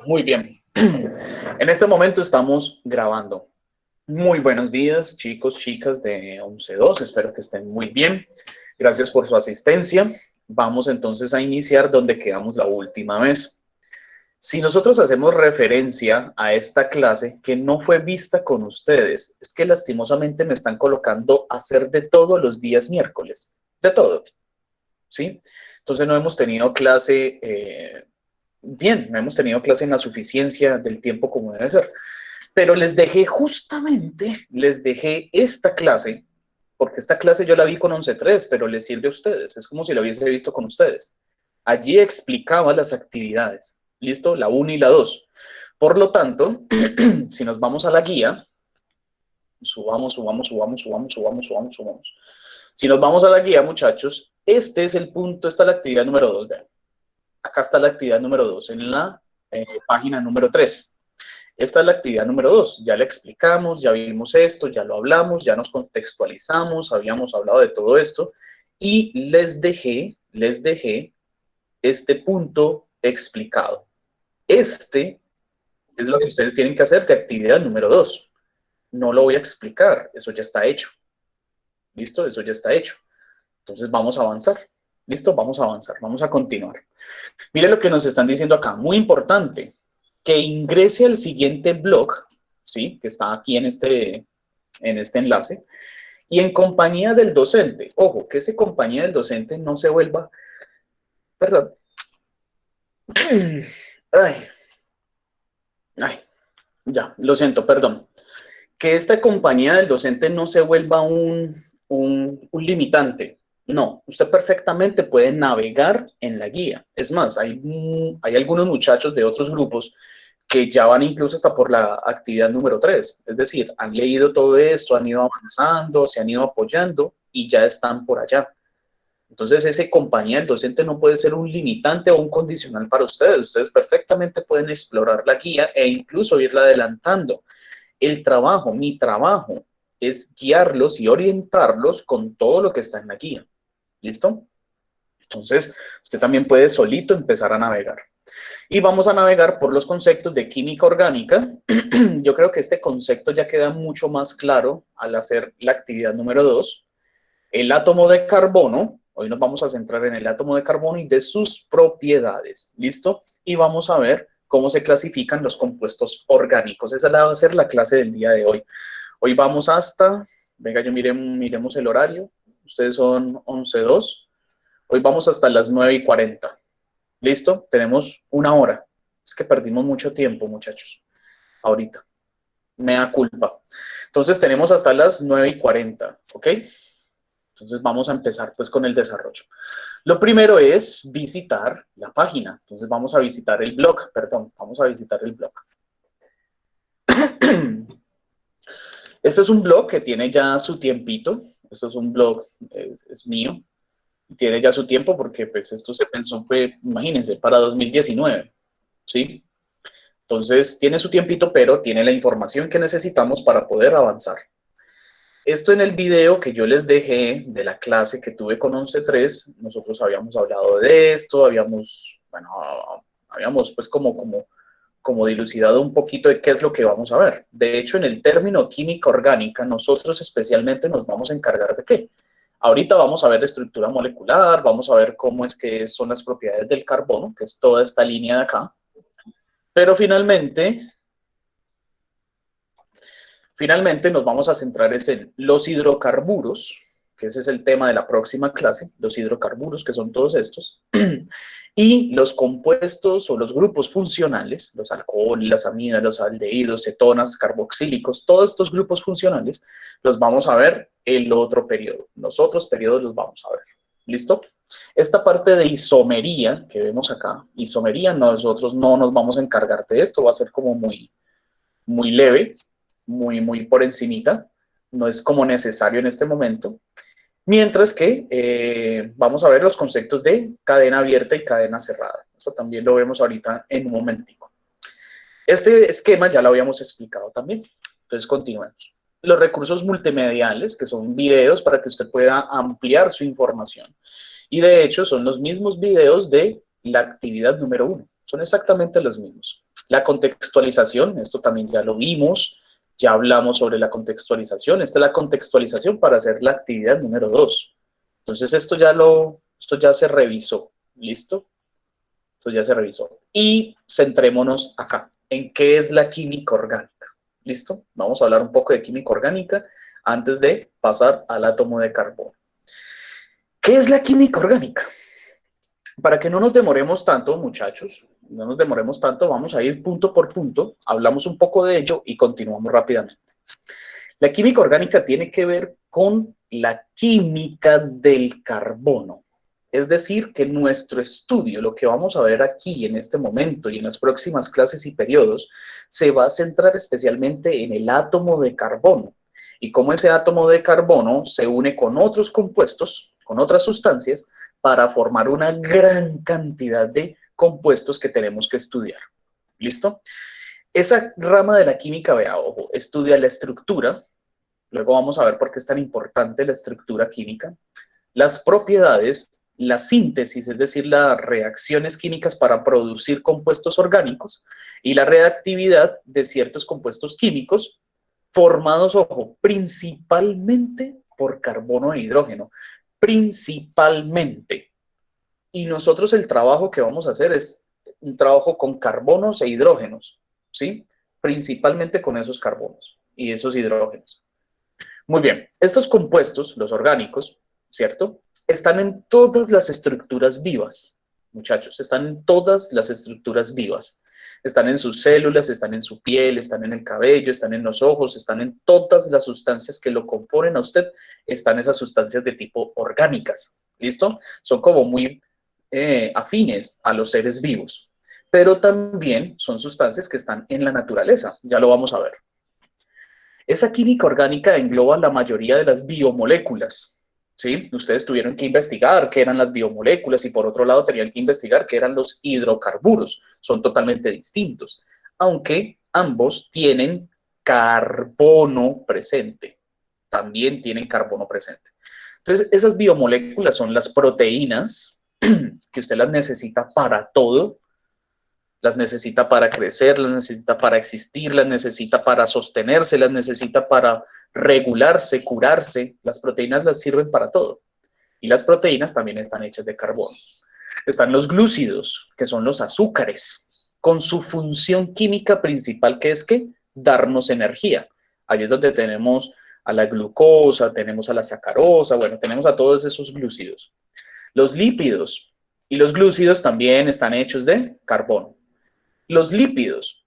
Muy bien. En este momento estamos grabando. Muy buenos días, chicos, chicas de 11.2. Espero que estén muy bien. Gracias por su asistencia. Vamos entonces a iniciar donde quedamos la última vez. Si nosotros hacemos referencia a esta clase que no fue vista con ustedes, es que lastimosamente me están colocando a hacer de todo los días miércoles. De todo. ¿Sí? Entonces no hemos tenido clase bien, no hemos tenido clase en la suficiencia del tiempo como debe ser. Pero les dejé justamente, les dejé esta clase, porque esta clase yo la vi con 11.3, pero les sirve a ustedes, es como si la hubiese visto con ustedes. Allí explicaba las actividades, ¿listo? La 1 y la 2. Por lo tanto, si nos vamos a la guía, subamos. Si nos vamos a la guía, muchachos, este es el punto, esta es la actividad número 2, vean. Acá está la actividad número 2 en la página número 3. Esta es la actividad número 2. Ya la explicamos, ya vimos esto, ya lo hablamos, ya nos contextualizamos, habíamos hablado de todo esto y les dejé este punto explicado. Este es lo que ustedes tienen que hacer de actividad número 2. No lo voy a explicar, eso ya está hecho. ¿Listo? Eso ya está hecho. Entonces vamos a avanzar. ¿Listo? Vamos a avanzar, vamos a continuar. Mire lo que nos están diciendo acá, muy importante, que ingrese al siguiente blog, ¿sí? Que está aquí en este enlace, y en compañía del docente. Ojo, que ese compañía del docente no se vuelva, perdón, ay, ya, lo siento, perdón. Que esta compañía del docente no se vuelva un limitante. No, usted perfectamente puede navegar en la guía. Es más, hay algunos muchachos de otros grupos que ya van incluso hasta por la actividad número 3. Es decir, han leído todo esto, han ido avanzando, se han ido apoyando y ya están por allá. Entonces, ese compañía del docente no puede ser un limitante o un condicional para ustedes. Ustedes perfectamente pueden explorar la guía e incluso irla adelantando. Mi trabajo es guiarlos y orientarlos con todo lo que está en la guía. ¿Listo? Entonces, usted también puede solito empezar a navegar. Y vamos a navegar por los conceptos de química orgánica. Yo creo que este concepto ya queda mucho más claro al hacer la actividad número 2. El átomo de carbono, hoy nos vamos a centrar en el átomo de carbono y de sus propiedades. ¿Listo? Y vamos a ver cómo se clasifican los compuestos orgánicos. Esa va a ser la clase del día de hoy. Hoy vamos hasta, venga, miremos el horario. Ustedes son 11:02. Hoy vamos hasta las 9:40. ¿Listo? Tenemos una hora. Es que perdimos mucho tiempo, muchachos. Ahorita. Me da culpa. Entonces tenemos hasta las 9:40, ¿ok? Entonces vamos a empezar pues con el desarrollo. Lo primero es visitar la página. Entonces vamos a visitar el blog, perdón, vamos a visitar el blog. Este es un blog que tiene ya su tiempito. Esto es un blog, es mío. Tiene ya su tiempo porque pues esto se pensó, pues, imagínense, para 2019, ¿sí? Entonces tiene su tiempito, pero tiene la información que necesitamos para poder avanzar. Esto en el video que yo les dejé de la clase que tuve con 11.3, nosotros habíamos hablado de esto, habíamos pues como dilucidado un poquito de qué es lo que vamos a ver. De hecho, en el término química orgánica, nosotros especialmente nos vamos a encargar de qué. Ahorita vamos a ver estructura molecular, vamos a ver cómo es que son las propiedades del carbono, que es toda esta línea de acá. Pero finalmente nos vamos a centrar en los hidrocarburos, que ese es el tema de la próxima clase, los hidrocarburos, que son todos estos, y los compuestos o los grupos funcionales, los alcoholes, las amidas, los aldehídos, cetonas, carboxílicos, todos estos grupos funcionales los vamos a ver el otro periodo. Los otros periodos los vamos a ver. ¿Listo? Esta parte de isomería que vemos acá, isomería, nosotros no nos vamos a encargar de esto, va a ser como muy leve, muy por encimita, no es como necesario en este momento. Mientras que vamos a ver los conceptos de cadena abierta y cadena cerrada. Eso también lo vemos ahorita en un momentico. Este esquema ya lo habíamos explicado también. Entonces, continuemos. Los recursos multimediales, que son videos para que usted pueda ampliar su información. Y de hecho, son los mismos videos de la actividad número 1. Son exactamente los mismos. La contextualización, esto también ya lo vimos, ya hablamos sobre la contextualización. Esta es la contextualización para hacer la actividad número 2. Entonces esto ya se revisó, ¿listo? Esto ya se revisó. Y centrémonos acá, en qué es la química orgánica, ¿listo? Vamos a hablar un poco de química orgánica antes de pasar al átomo de carbono. ¿Qué es la química orgánica? Para que no nos demoremos tanto, muchachos, no nos demoremos tanto, vamos a ir punto por punto, hablamos un poco de ello y continuamos rápidamente. La química orgánica tiene que ver con la química del carbono. Es decir, que nuestro estudio, lo que vamos a ver aquí en este momento y en las próximas clases y periodos, se va a centrar especialmente en el átomo de carbono y cómo ese átomo de carbono se une con otros compuestos, con otras sustancias, para formar una gran cantidad de compuestos que tenemos que estudiar. ¿Listo? Esa rama de la química, vea, ojo, estudia la estructura, luego vamos a ver por qué es tan importante la estructura química, las propiedades, la síntesis, es decir, las reacciones químicas para producir compuestos orgánicos y la reactividad de ciertos compuestos químicos formados, ojo, principalmente por carbono e hidrógeno, principalmente. Y nosotros el trabajo que vamos a hacer es un trabajo con carbonos e hidrógenos, ¿sí? Principalmente con esos carbonos y esos hidrógenos. Muy bien, estos compuestos, los orgánicos, ¿cierto? Están en todas las estructuras vivas, muchachos, están en todas las estructuras vivas. Están en sus células, están en su piel, están en el cabello, están en los ojos, están en todas las sustancias que lo componen a usted, están esas sustancias de tipo orgánicas, ¿listo? Son como muy afines a los seres vivos, pero también son sustancias que están en la naturaleza, ya lo vamos a ver. Esa química orgánica engloba la mayoría de las biomoléculas, ¿sí? Ustedes tuvieron que investigar qué eran las biomoléculas y por otro lado tenían que investigar qué eran los hidrocarburos. Son totalmente distintos, aunque ambos tienen carbono presente. También tienen carbono presente. Entonces, esas biomoléculas son las proteínas, que usted las necesita para todo, las necesita para crecer, las necesita para existir, las necesita para sostenerse, las necesita para regularse, curarse. Las proteínas las sirven para todo. Y las proteínas también están hechas de carbono. Están los glúcidos, que son los azúcares, con su función química principal, que es que darnos energía. Ahí es donde tenemos a la glucosa, tenemos a la sacarosa, bueno, tenemos a todos esos glúcidos. Los lípidos y los glúcidos también están hechos de carbono. Los lípidos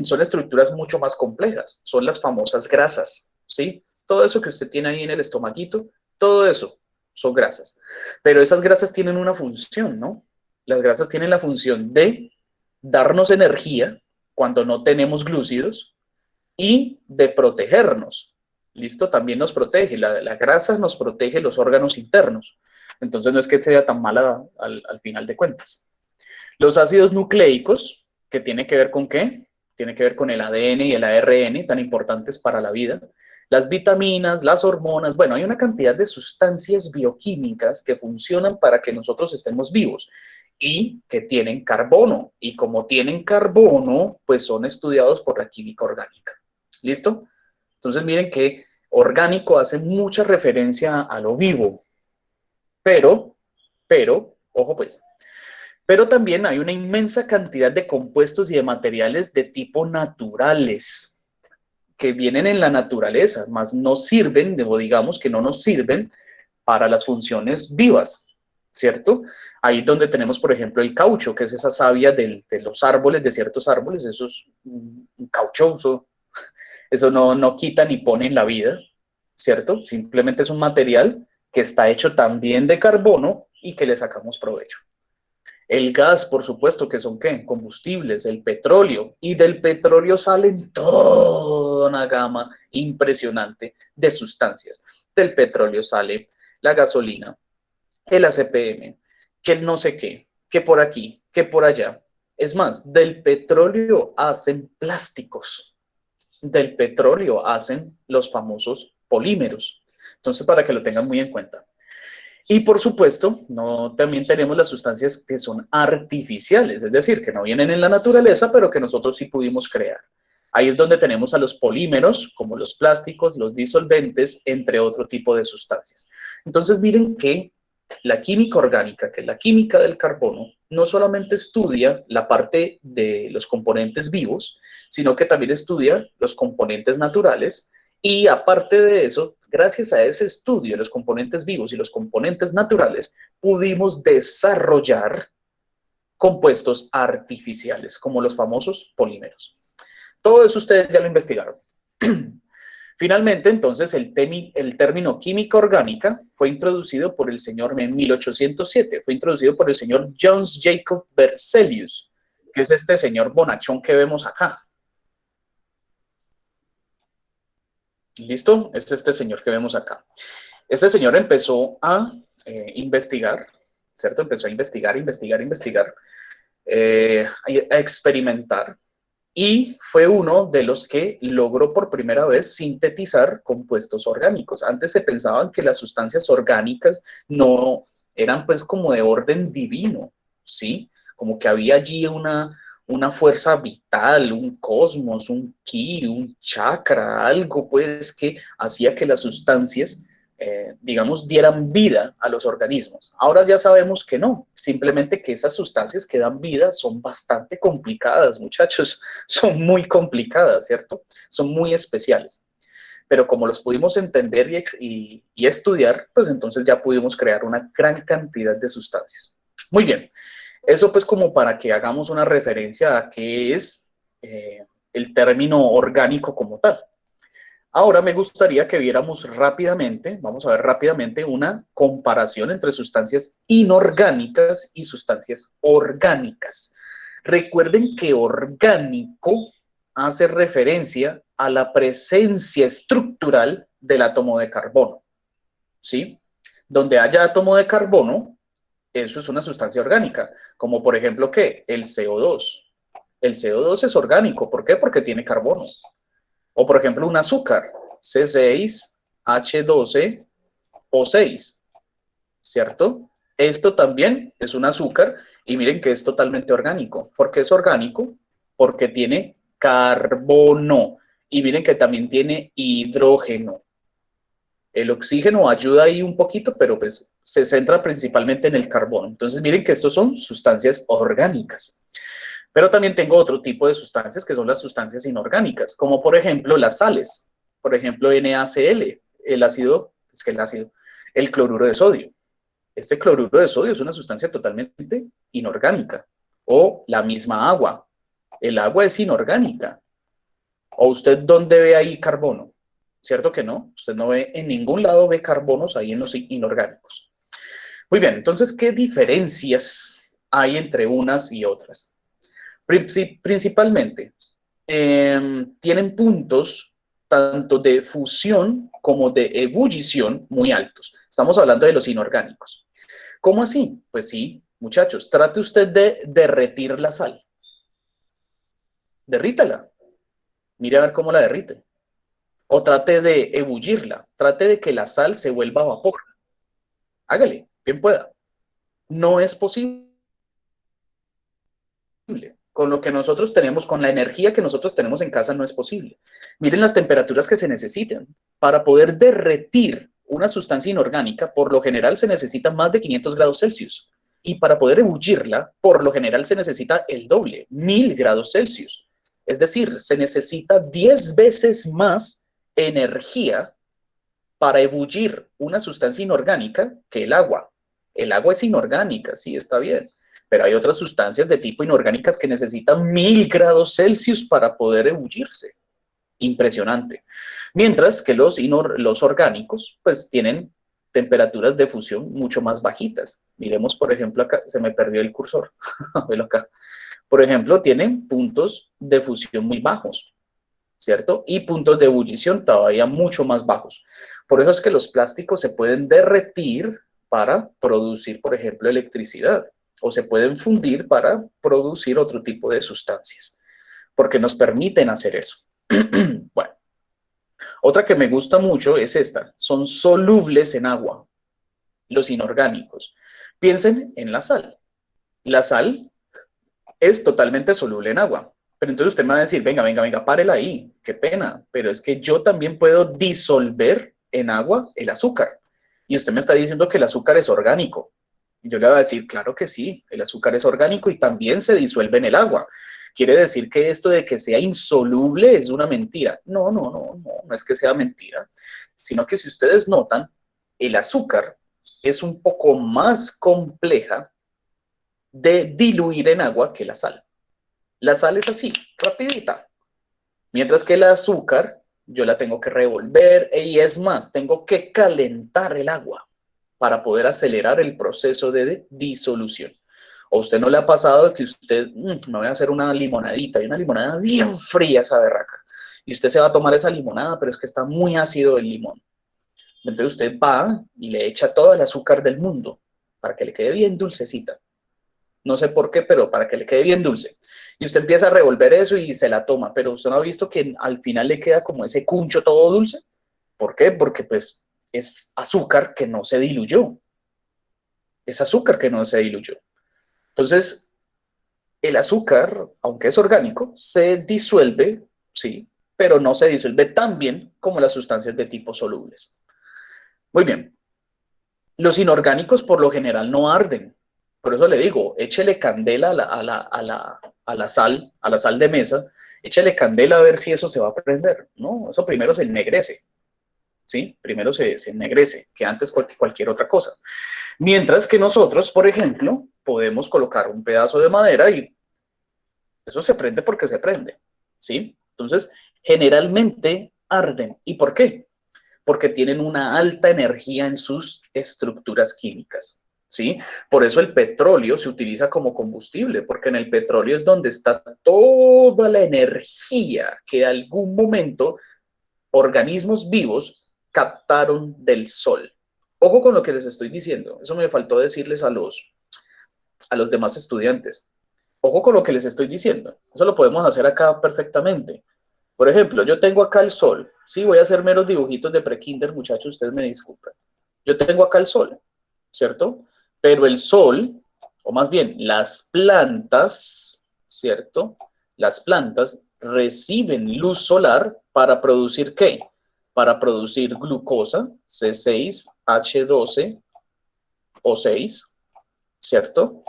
son estructuras mucho más complejas, son las famosas grasas, ¿sí? Todo eso que usted tiene ahí en el estomaguito, todo eso son grasas. Pero esas grasas tienen una función, ¿no? Las grasas tienen la función de darnos energía cuando no tenemos glúcidos y de protegernos. ¿Listo? También nos protege. La grasa nos protege los órganos internos. Entonces no es que sea tan mala al final de cuentas. Los ácidos nucleicos, que tiene que ver con qué? Tiene que ver con el ADN y el ARN, tan importantes para la vida. Las vitaminas, las hormonas, bueno, hay una cantidad de sustancias bioquímicas que funcionan para que nosotros estemos vivos y que tienen carbono. Y como tienen carbono, pues son estudiados por la química orgánica. ¿Listo? Entonces miren que orgánico hace mucha referencia a lo vivo, pero, ojo pues, pero también hay una inmensa cantidad de compuestos y de materiales de tipo naturales que vienen en la naturaleza, más no sirven, o digamos que no nos sirven para las funciones vivas, ¿cierto? Ahí donde tenemos, por ejemplo, el caucho, que es esa savia de los árboles, de ciertos árboles, eso es un caucho, eso no quita ni pone en la vida, ¿cierto? Simplemente es un material que está hecho también de carbono y que le sacamos provecho. El gas, por supuesto, que son ¿qué? Combustibles, el petróleo. Y del petróleo salen toda una gama impresionante de sustancias. Del petróleo sale la gasolina, el ACPM, que el no sé qué, que por aquí, que por allá. Es más, del petróleo hacen plásticos. Del petróleo hacen los famosos polímeros. Entonces, para que lo tengan muy en cuenta. Y por supuesto, no, también tenemos las sustancias que son artificiales, es decir, que no vienen en la naturaleza, pero que nosotros sí pudimos crear. Ahí es donde tenemos a los polímeros, como los plásticos, los disolventes, entre otro tipo de sustancias. Entonces, miren que la química orgánica, que es la química del carbono, no solamente estudia la parte de los componentes vivos, sino que también estudia los componentes naturales y aparte de eso, gracias a ese estudio de los componentes vivos y los componentes naturales, pudimos desarrollar compuestos artificiales, como los famosos polímeros. Todo eso ustedes ya lo investigaron. Finalmente, entonces, el término química orgánica fue introducido por el señor en 1807, fue introducido por el señor Jöns Jacob Berzelius, que es este señor bonachón que vemos acá. ¿Listo? Es este señor que vemos acá. Este señor empezó a investigar, ¿cierto? Empezó a investigar, a experimentar, y fue uno de los que logró por primera vez sintetizar compuestos orgánicos. Antes se pensaban que las sustancias orgánicas no eran pues como de orden divino, ¿sí? Como que había allí una fuerza vital, un cosmos, un ki, un chakra, algo pues que hacía que las sustancias digamos, dieran vida a los organismos. Ahora ya sabemos que no, simplemente que esas sustancias que dan vida son bastante complicadas, muchachos, son muy complicadas, ¿cierto? Son muy especiales. Pero como los pudimos entender y estudiar, pues entonces ya pudimos crear una gran cantidad de sustancias. Muy bien, eso pues como para que hagamos una referencia a qué es el término orgánico como tal. Ahora me gustaría que viéramos rápidamente, vamos a ver rápidamente una comparación entre sustancias inorgánicas y sustancias orgánicas. Recuerden que orgánico hace referencia a la presencia estructural del átomo de carbono, ¿sí? Donde haya átomo de carbono, eso es una sustancia orgánica, como por ejemplo, ¿qué? El CO2. El CO2 es orgánico, ¿por qué? Porque tiene carbono. O por ejemplo un azúcar, C6H12O6, ¿cierto? Esto también es un azúcar y miren que es totalmente orgánico. ¿Por qué es orgánico? Porque tiene carbono y miren que también tiene hidrógeno. El oxígeno ayuda ahí un poquito, pero pues se centra principalmente en el carbono. Entonces miren que estos son sustancias orgánicas. Pero también tengo otro tipo de sustancias que son las sustancias inorgánicas, como por ejemplo las sales, por ejemplo NaCl, el cloruro de sodio. Este cloruro de sodio es una sustancia totalmente inorgánica. O la misma agua. El agua es inorgánica. ¿O usted dónde ve ahí carbono? ¿Cierto que no? Usted no ve en ningún lado ve carbonos ahí en los inorgánicos. Muy bien, entonces, ¿qué diferencias hay entre unas y otras? Principalmente, tienen puntos tanto de fusión como de ebullición muy altos. Estamos hablando de los inorgánicos. ¿Cómo así? Pues sí, muchachos, trate usted de derretir la sal. Derrítala. Mire a ver cómo la derrite. O trate de ebullirla. Trate de que la sal se vuelva vapor. Hágale, bien pueda. No es posible. Con lo que nosotros tenemos, con la energía que nosotros tenemos en casa, no es posible. Miren las temperaturas que se necesitan. Para poder derretir una sustancia inorgánica, por lo general se necesitan más de 500 grados Celsius. Y para poder ebullirla, por lo general se necesita el doble, 1000 grados Celsius. Es decir, se necesita 10 veces más energía para ebullir una sustancia inorgánica que el agua. El agua es inorgánica, sí, está bien. Pero hay otras sustancias de tipo inorgánicas que necesitan 1000 grados Celsius para poder ebullirse. Impresionante. Mientras que los orgánicos, pues tienen temperaturas de fusión mucho más bajitas. Miremos, por ejemplo, acá, se me perdió el cursor. Velo acá. Por ejemplo, tienen puntos de fusión muy bajos, ¿cierto? Y puntos de ebullición todavía mucho más bajos. Por eso es que los plásticos se pueden derretir para producir, por ejemplo, electricidad, o se pueden fundir para producir otro tipo de sustancias, porque nos permiten hacer eso. Bueno, otra que me gusta mucho es esta, son solubles en agua. los inorgánicos. Piensen en la sal. La sal es totalmente soluble en agua. Pero entonces usted me va a decir, venga, párela ahí, qué pena, pero es que yo también puedo disolver en agua el azúcar. Y usted me está diciendo que el azúcar es orgánico. Y yo le voy a decir, claro que sí, el azúcar es orgánico y también se disuelve en el agua. Quiere decir que esto de que sea insoluble es una mentira. No es que sea mentira, sino que si ustedes notan, el azúcar es un poco más compleja de diluir en agua que la sal. La sal es así, rapidita. Mientras que el azúcar, yo la tengo que revolver y es más, tengo que calentar el agua para poder acelerar el proceso de disolución. ¿O a usted no le ha pasado que usted, me voy a hacer una limonadita y una limonada bien fría esa berraca? Y usted se va a tomar esa limonada, pero es que está muy ácido el limón. Entonces usted va y le echa todo el azúcar del mundo para que le quede bien dulcecita. No sé por qué, pero para que le quede bien dulce. Y usted empieza a revolver eso y se la toma, pero usted no ha visto que al final le queda como ese cuncho todo dulce. ¿Por qué? Porque pues es azúcar que no se diluyó. Es azúcar que no se diluyó. Entonces, el azúcar, aunque es orgánico, se disuelve, sí, pero no se disuelve tan bien como las sustancias de tipo solubles. Muy bien. Los inorgánicos por lo general no arden. Por eso le digo, échele candela a la sal de mesa, échele candela a ver si eso se va a prender. No, eso primero se ennegrece, ¿sí? Primero se ennegrece que antes cualquier otra cosa. Mientras que nosotros, por ejemplo, podemos colocar un pedazo de madera y eso se prende porque se prende, ¿sí? Entonces, generalmente arden. ¿Y por qué? Porque tienen una alta energía en sus estructuras químicas, ¿sí? Por eso el petróleo se utiliza como combustible, porque en el petróleo es donde está toda la energía que en algún momento organismos vivos captaron del sol. Ojo con lo que les estoy diciendo, eso me faltó decirles a los demás estudiantes. Ojo con lo que les estoy diciendo, eso lo podemos hacer acá perfectamente. Por ejemplo, yo tengo acá el sol. Sí, voy a hacer meros dibujitos de prekinder, muchachos, ustedes me disculpan. Yo tengo acá el sol, ¿cierto? Pero el sol, o más bien las plantas, ¿cierto? Las plantas reciben luz solar para producir ¿qué? Para producir glucosa, C6H12O6, ¿cierto?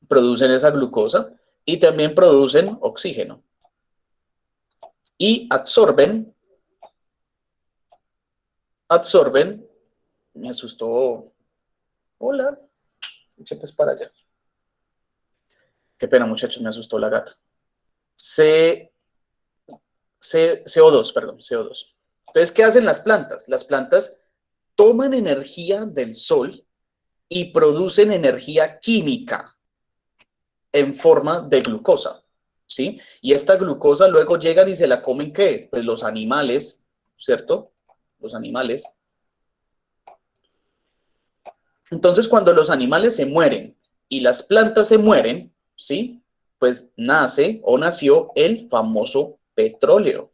Producen esa glucosa y también producen oxígeno. Y absorben, me asustó, hola, eche pues para allá. Qué pena, muchachos, me asustó la gata. CO2, perdón, CO2. Entonces, ¿qué hacen las plantas? Las plantas toman energía del sol y producen energía química en forma de glucosa, ¿sí? Y esta glucosa luego llegan y se la comen, ¿qué? Pues los animales, ¿cierto? Los animales. Entonces, cuando los animales se mueren y las plantas se mueren, ¿sí? Pues nace o nació el famoso petróleo.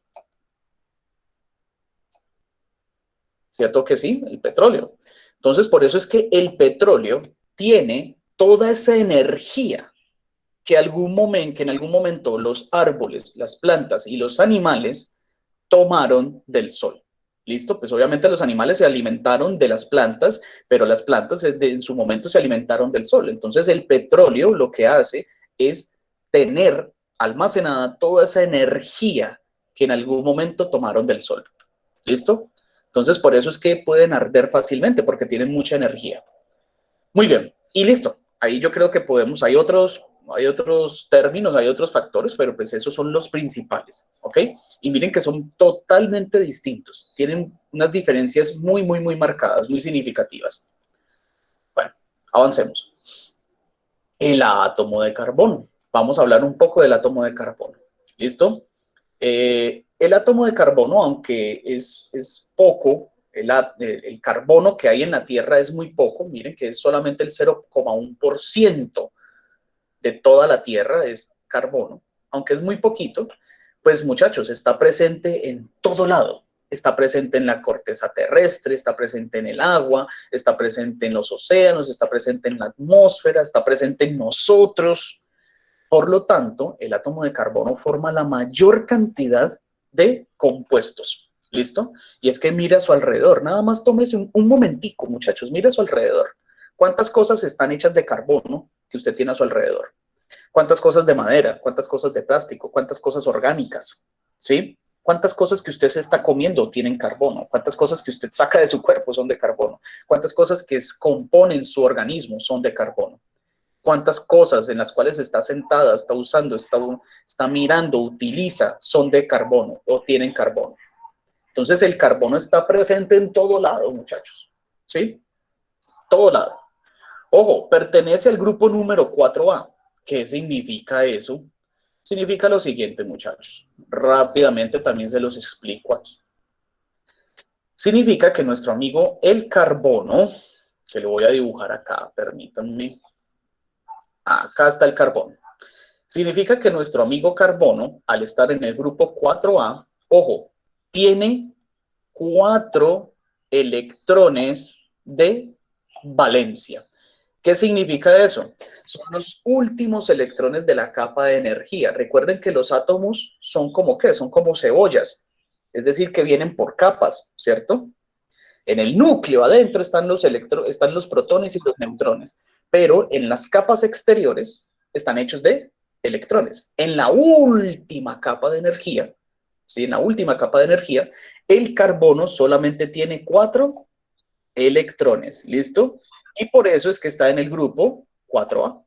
¿Cierto que sí? El petróleo. Entonces, por eso es que el petróleo tiene toda esa energía que en algún momento los árboles, las plantas y los animales tomaron del sol. ¿Listo? Pues obviamente los animales se alimentaron de las plantas, pero las plantas en su momento se alimentaron del sol. Entonces el petróleo lo que hace es tener almacenada toda esa energía que en algún momento tomaron del sol. ¿Listo? Entonces por eso es que pueden arder fácilmente, porque tienen mucha energía. Muy bien, y listo. Ahí yo creo que podemos, hay otros términos, hay otros factores, pero pues esos son los principales, ¿ok? Y miren que son totalmente distintos, tienen unas diferencias muy marcadas, muy significativas. Bueno, avancemos. El átomo de carbono. Vamos a hablar un poco del átomo de carbono. ¿Listo? El átomo de carbono, aunque es poco, el carbono que hay en la Tierra es muy poco, miren que es solamente el 0,1% de toda la Tierra es carbono, aunque es muy poquito, pues muchachos, está presente en todo lado. está presente en la corteza terrestre, está presente en el agua, está presente en los océanos, está presente en la atmósfera, está presente en nosotros. Por lo tanto, el átomo de carbono forma la mayor cantidad de compuestos. ¿Listo? Y es que mira a su alrededor. Nada más tómese un momentico, muchachos. Mira a su alrededor. ¿Cuántas cosas están hechas de carbono que usted tiene a su alrededor? ¿Cuántas cosas de madera? ¿Cuántas cosas de plástico? ¿Cuántas cosas orgánicas? ¿Sí? ¿Cuántas cosas que usted se está comiendo tienen carbono? ¿Cuántas cosas que usted saca de su cuerpo son de carbono? ¿Cuántas cosas que componen su organismo son de carbono? ¿Cuántas cosas en las cuales está sentada, está usando, está mirando, utiliza, son de carbono o tienen carbono? Entonces el carbono está presente en todo lado, muchachos. ¿Sí? Todo lado. Ojo, pertenece al grupo número 4A. ¿Qué significa eso? Significa lo siguiente, muchachos. Rápidamente también se los explico aquí. Significa que nuestro amigo el carbono, que lo voy a dibujar acá, permítanme. Acá está el carbono. Significa que nuestro amigo carbono, al estar en el grupo 4A, ojo, tiene 4 electrones de valencia. ¿Qué significa eso? Son los últimos electrones de la capa de energía. Recuerden que los átomos son como ¿qué? Son como cebollas. Es decir, que vienen por capas, ¿cierto? En el núcleo adentro están los protones y los neutrones, pero en las capas exteriores están hechos de electrones. En la última capa de energía, ¿sí? En la última capa de energía, el carbono solamente tiene 4 electrones, ¿listo? Y por eso es que está en el grupo 4A.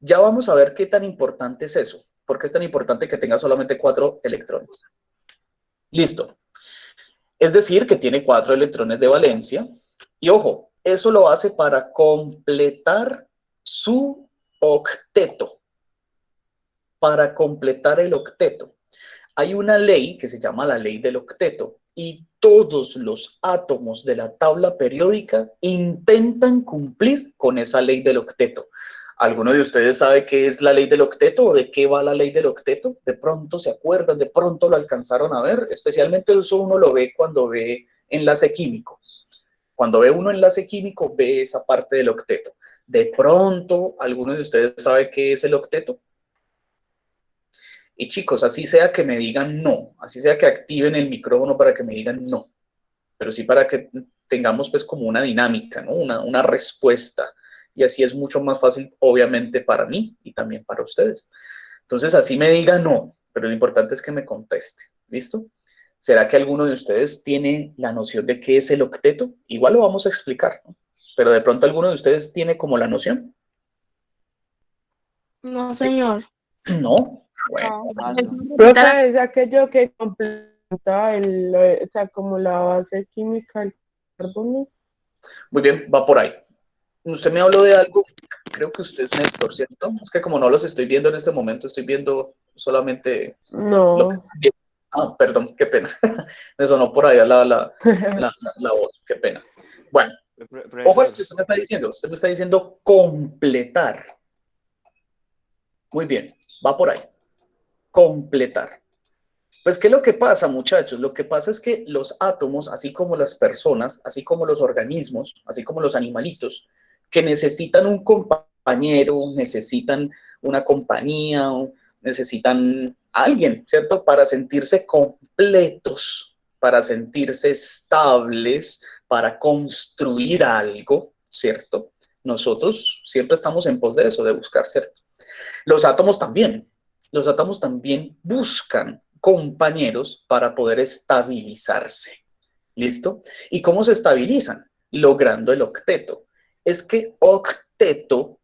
Ya vamos a ver qué tan importante es eso. ¿Por qué es tan importante que tenga solamente 4 electrones? Listo. Es decir, que tiene 4 electrones de valencia. Y ojo, eso lo hace para completar su octeto. Para completar el octeto. Hay una ley que se llama la ley del octeto y todos los átomos de la tabla periódica intentan cumplir con esa ley del octeto. ¿Alguno de ustedes sabe qué es la ley del octeto o de qué va la ley del octeto? De pronto se acuerdan, de pronto lo alcanzaron a ver. Especialmente eso uno lo ve cuando ve enlace químico. Cuando ve uno enlace químico, ve esa parte del octeto. De pronto, ¿alguno de ustedes sabe qué es el octeto? Y chicos, así sea que me digan no, así sea que activen el micrófono para que me digan no, pero sí para que tengamos pues como una dinámica, ¿no? Una respuesta. Y así es mucho más fácil, obviamente, para mí y también para ustedes. Entonces, así me diga no, pero lo importante es que me conteste. ¿Listo? ¿Será que alguno de ustedes tiene la noción de qué es el octeto? Igual lo vamos a explicar, ¿no? Pero de pronto alguno de ustedes tiene como la noción. No, Sí. señor. ¿No? Bueno. Profe, es aquello que completa o sea, como la base química del carbono. Muy bien, va por ahí. Usted me habló de algo, creo que usted es Néstor, ¿cierto? Es que como no los estoy viendo en este momento, estoy viendo solamente lo que No. están viendo. Ah, perdón, qué pena. Me sonó por allá la voz, qué pena. Bueno, ojo a lo que usted me está diciendo. Usted me está diciendo completar. Muy bien, va por ahí. Completar. Pues, ¿qué es lo que pasa, muchachos? Lo que pasa es que los átomos, así como las personas, así como los organismos, así como los animalitos, que necesitan un compañero, necesitan una compañía, necesitan a alguien, ¿cierto? Para sentirse completos, para sentirse estables, para construir algo, ¿cierto? Nosotros siempre estamos en pos de eso, de buscar, ¿cierto? Los átomos también. Los átomos también buscan compañeros para poder estabilizarse. ¿Listo? ¿Y cómo se estabilizan? Logrando el octeto. Es que octeto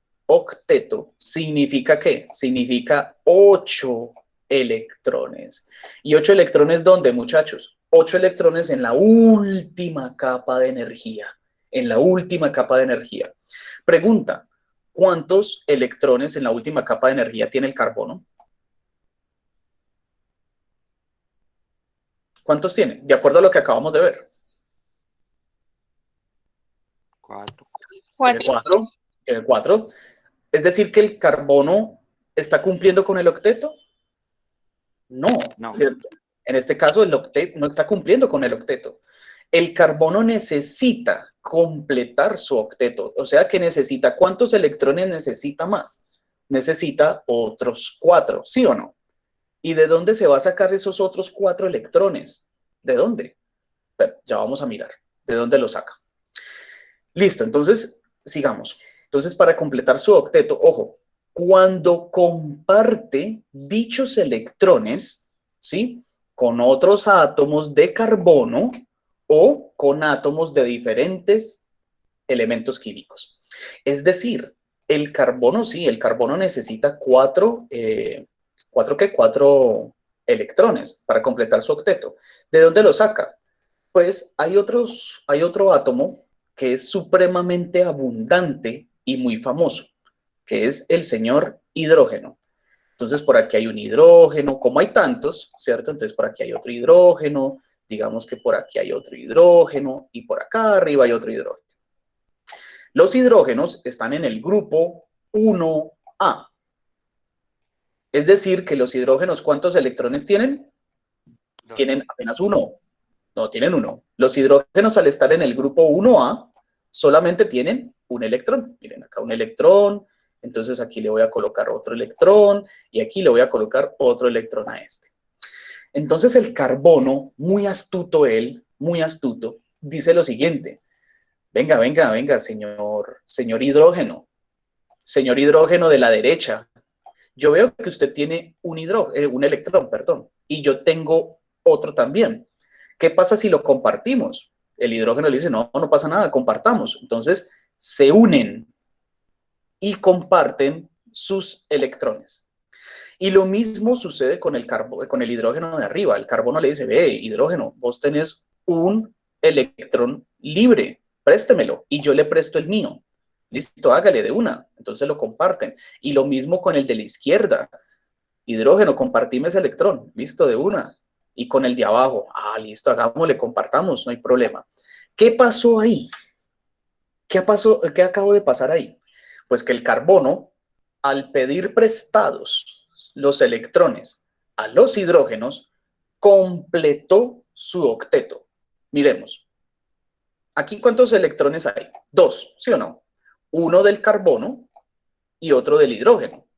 significa ¿qué? Significa 8 electrones. ¿Y 8 electrones dónde, muchachos? 8 electrones en la última capa de energía. En la última capa de energía. Pregunta, ¿cuántos electrones en la última capa de energía tiene el carbono? ¿Cuántos tiene? De acuerdo a lo que acabamos de ver. 4. Tiene 4. Tiene 4. Es decir, que el carbono está cumpliendo con el octeto. No, No. ¿cierto? En este caso, el octeto no está cumpliendo con el octeto. El carbono necesita completar su octeto, o sea que necesita, ¿cuántos electrones necesita más? Necesita otros 4, ¿sí o no? ¿Y de dónde se va a sacar esos otros 4 electrones? ¿De dónde? Bueno, ya vamos a mirar de dónde lo saca. Listo, entonces sigamos. Entonces, para completar su octeto, ojo, cuando comparte dichos electrones, ¿sí? Con otros átomos de carbono o con átomos de diferentes elementos químicos. Es decir, el carbono, sí, el carbono necesita cuatro electrones para completar su octeto. ¿De dónde lo saca? Pues hay otro átomo que es supremamente abundante y muy famoso, que es el señor hidrógeno. Entonces, por aquí hay un hidrógeno, como hay tantos, ¿cierto? Entonces, por aquí hay otro hidrógeno, digamos que por aquí hay otro hidrógeno y por acá arriba hay otro hidrógeno. Los hidrógenos están en el grupo 1A. Es decir, que los hidrógenos, ¿cuántos electrones tienen? Tienen apenas uno. No, tienen uno. Los hidrógenos, al estar en el grupo 1A, solamente tienen un electrón. Miren, acá un electrón, entonces aquí le voy a colocar otro electrón y aquí le voy a colocar otro electrón a este. Entonces el carbono, muy astuto él, muy astuto, dice lo siguiente. Venga, venga, venga, señor hidrógeno de la derecha. Yo veo que usted tiene un electrón, perdón, y yo tengo otro también. ¿Qué pasa si lo compartimos? El hidrógeno le dice, no, no pasa nada, compartamos. Entonces, se unen y comparten sus electrones. Y lo mismo sucede con con el hidrógeno de arriba. El carbono le dice, ve, hidrógeno, vos tenés un electrón libre, préstemelo. Y yo le presto el mío. Listo, hágale de una. Entonces lo comparten. Y lo mismo con el de la izquierda. Hidrógeno, compartime ese electrón. Listo, de una. Y con el de abajo, listo, hagámosle, compartamos, no hay problema. ¿Qué pasó ahí? ¿Qué acabó de pasar ahí? Pues que el carbono, al pedir prestados los electrones a los hidrógenos, completó su octeto. Miremos. Aquí, ¿cuántos electrones hay? Dos, ¿sí o no? Uno del carbono y otro del hidrógeno.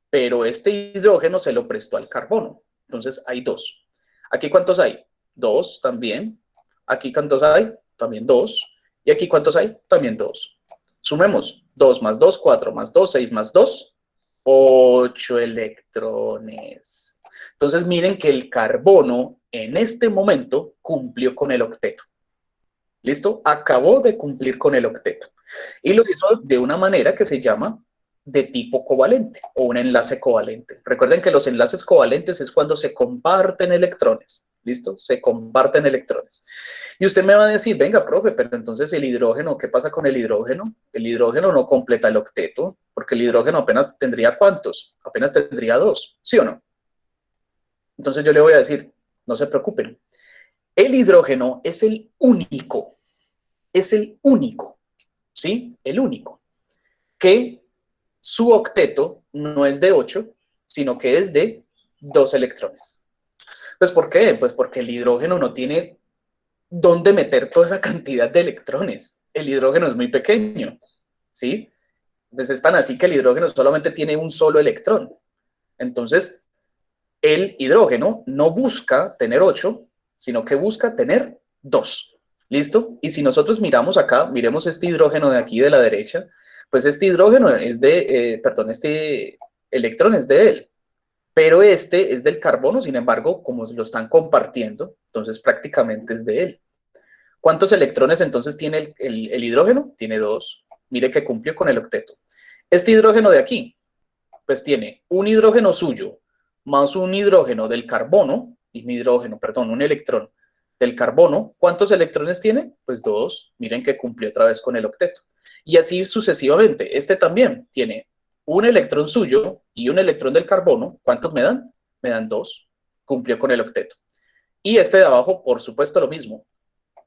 Pero este hidrógeno se lo prestó al carbono. Entonces hay dos. ¿Aquí cuántos hay? Dos también. ¿Aquí cuántos hay? También dos. ¿Y aquí cuántos hay? También dos. Sumemos. 2 más 2, 4 más 2, 6 más 2, 8 electrones. Entonces miren que el carbono en este momento cumplió con el octeto. ¿Listo? Acabó de cumplir con el octeto. Y lo hizo de una manera que se llama de tipo covalente o un enlace covalente. Recuerden que los enlaces covalentes es cuando se comparten electrones. ¿Listo? Se comparten electrones. Y usted me va a decir, venga, profe, pero entonces el hidrógeno, ¿qué pasa con el hidrógeno? El hidrógeno no completa el octeto, porque el hidrógeno apenas tendría ¿cuántos? Apenas tendría 2, ¿sí o no? Entonces yo le voy a decir, no se preocupen. El hidrógeno es el único, ¿sí? El único, que su octeto no es de 8, sino que es de 2 electrones. Pues ¿por qué? Pues porque el hidrógeno no tiene dónde meter toda esa cantidad de electrones. El hidrógeno es muy pequeño, ¿sí? Pues es tan así que el hidrógeno solamente tiene un solo electrón. Entonces, el hidrógeno no busca tener 8, sino que busca tener 2. ¿Listo? Y si nosotros miramos acá, miremos este hidrógeno de aquí de la derecha, pues este hidrógeno es este electrón es de él, pero este es del carbono, sin embargo, como lo están compartiendo, entonces prácticamente es de él. ¿Cuántos electrones entonces tiene el hidrógeno? Tiene 2. Mire que cumplió con el octeto. Este hidrógeno de aquí, pues tiene un hidrógeno suyo más un hidrógeno del carbono, un electrón del carbono. ¿Cuántos electrones tiene? Pues 2. Miren que cumplió otra vez con el octeto. Y así sucesivamente. Este también tiene un electrón suyo y un electrón del carbono. ¿Cuántos me dan? Me dan 2. Cumplió con el octeto. Y este de abajo, por supuesto, lo mismo.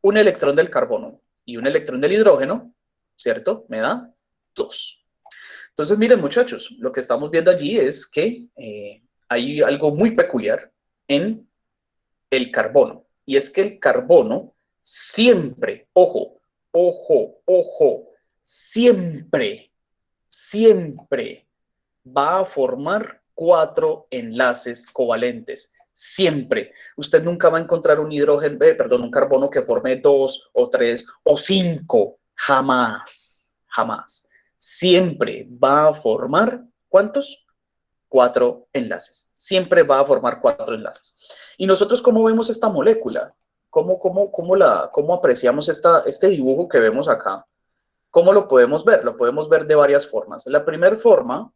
Un electrón del carbono y un electrón del hidrógeno, ¿cierto? Me da 2. Entonces, miren, muchachos, lo que estamos viendo allí es que hay algo muy peculiar en el carbono. Y es que el carbono siempre, ojo, ojo, ojo, siempre, siempre va a formar 4 enlaces covalentes. Siempre. Usted nunca va a encontrar un hidrógeno, perdón, un carbono que forme 2 o 3 o 5. Jamás, jamás. Siempre va a formar, ¿cuántos? 4 enlaces. Siempre va a formar 4 enlaces. ¿Y nosotros cómo vemos esta molécula? ¿Cómo apreciamos este dibujo que vemos acá? ¿Cómo lo podemos ver? Lo podemos ver de varias formas. La primera forma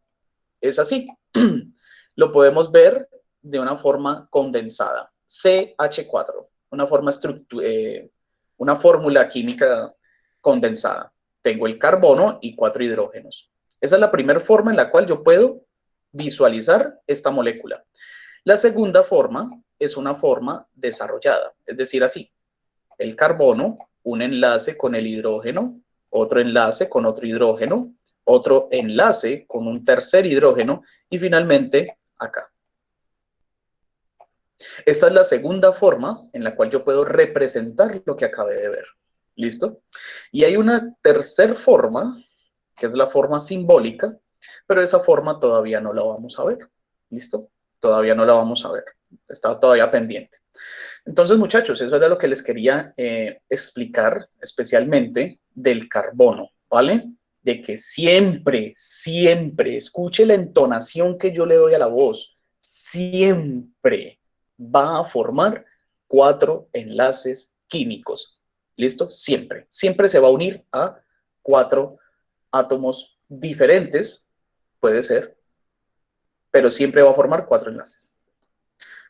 es así. Lo podemos ver de una forma condensada. CH4, una fórmula química condensada. Tengo el carbono y 4 hidrógenos. Esa es la primera forma en la cual yo puedo visualizar esta molécula. La segunda forma es una forma desarrollada, es decir, así. El carbono, un enlace con el hidrógeno, otro enlace con otro hidrógeno, otro enlace con un tercer hidrógeno y finalmente acá. Esta es la segunda forma en la cual yo puedo representar lo que acabé de ver. ¿Listo? Y hay una tercera forma, que es la forma simbólica, pero esa forma todavía no la vamos a ver. ¿Listo? Todavía no la vamos a ver. Está todavía pendiente. Entonces, muchachos, eso era lo que les quería explicar especialmente del carbono, ¿vale? De que siempre, siempre, escuche la entonación que yo le doy a la voz, siempre va a formar 4 enlaces químicos. ¿Listo? Siempre. Siempre se va a unir a 4 átomos diferentes, puede ser, pero siempre va a formar 4 enlaces.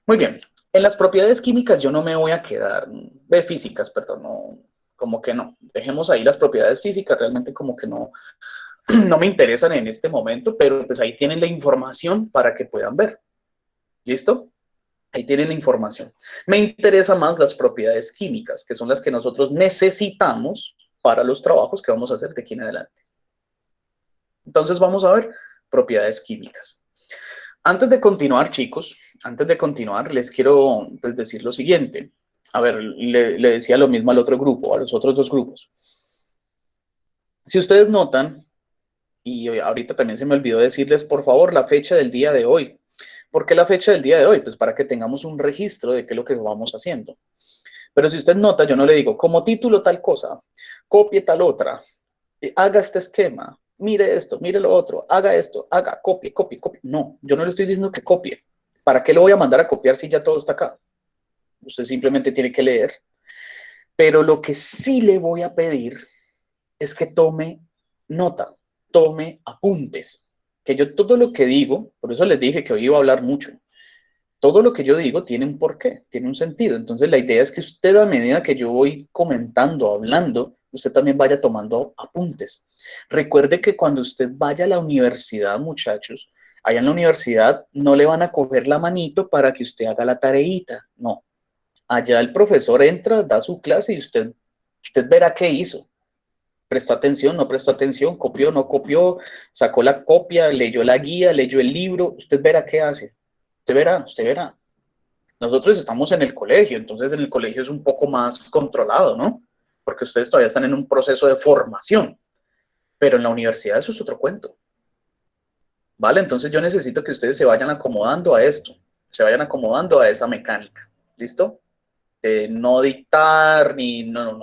Muy bien. En las propiedades químicas yo no me voy a quedar, de físicas, perdón, no, como que no. Dejemos ahí las propiedades físicas, realmente como que no, no me interesan en este momento, pero pues ahí tienen la información para que puedan ver. ¿Listo? Ahí tienen la información. Me interesan más las propiedades químicas, que son las que nosotros necesitamos para los trabajos que vamos a hacer de aquí en adelante. Entonces vamos a ver propiedades químicas. Antes de continuar, chicos, antes de continuar, les quiero pues, decir lo siguiente. A ver, le decía lo mismo al otro grupo, a los otros 2 grupos. Si ustedes notan, y ahorita también se me olvidó decirles, por favor, la fecha del día de hoy. ¿Por qué la fecha del día de hoy? Pues para que tengamos un registro de qué es lo que vamos haciendo. Pero si usted nota, yo no le digo, como título tal cosa, copie tal otra, haga este esquema, mire esto, mire lo otro, haga esto, haga, copie, copie, copie. No, yo no le estoy diciendo que copie. ¿Para qué lo voy a mandar a copiar si ya todo está acá? Usted simplemente tiene que leer. Pero lo que sí le voy a pedir es que tome nota, tome apuntes. Que yo todo lo que digo, por eso les dije que hoy iba a hablar mucho, todo lo que yo digo tiene un porqué, tiene un sentido. Entonces la idea es que usted a medida que yo voy comentando, hablando, usted también vaya tomando apuntes. Recuerde que cuando usted vaya a la universidad, muchachos, allá en la universidad no le van a coger la manito para que usted haga la tareita, no. Allá el profesor entra, da su clase y usted verá qué hizo. Prestó atención, no prestó atención, copió, no copió, sacó la copia, leyó la guía, leyó el libro, usted verá qué hace. Usted verá, usted verá. Nosotros estamos en el colegio, entonces en el colegio es un poco más controlado, ¿no? Porque ustedes todavía están en un proceso de formación, pero en la universidad eso es otro cuento, ¿vale? Entonces yo necesito que ustedes se vayan acomodando a esto, se vayan acomodando a esa mecánica, ¿listo? No dictar ni, no,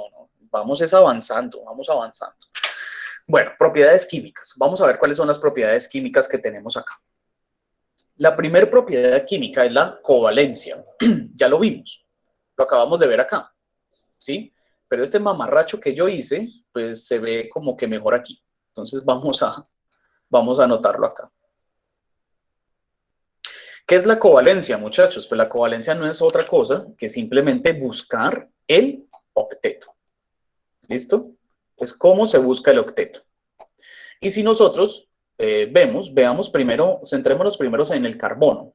vamos es avanzando, vamos avanzando. Bueno, propiedades químicas, vamos a ver cuáles son las propiedades químicas que tenemos acá. La primera propiedad química es la covalencia, ya lo vimos, lo acabamos de ver acá. ¿Sí? Pero este mamarracho que yo hice, pues se ve como que mejor aquí. Entonces vamos a anotarlo acá. ¿Qué es la covalencia, muchachos? Pues la covalencia no es otra cosa que simplemente buscar el octeto. ¿Listo? Es cómo se busca el octeto. Y si nosotros veamos primero, centrémonos primero en el carbono.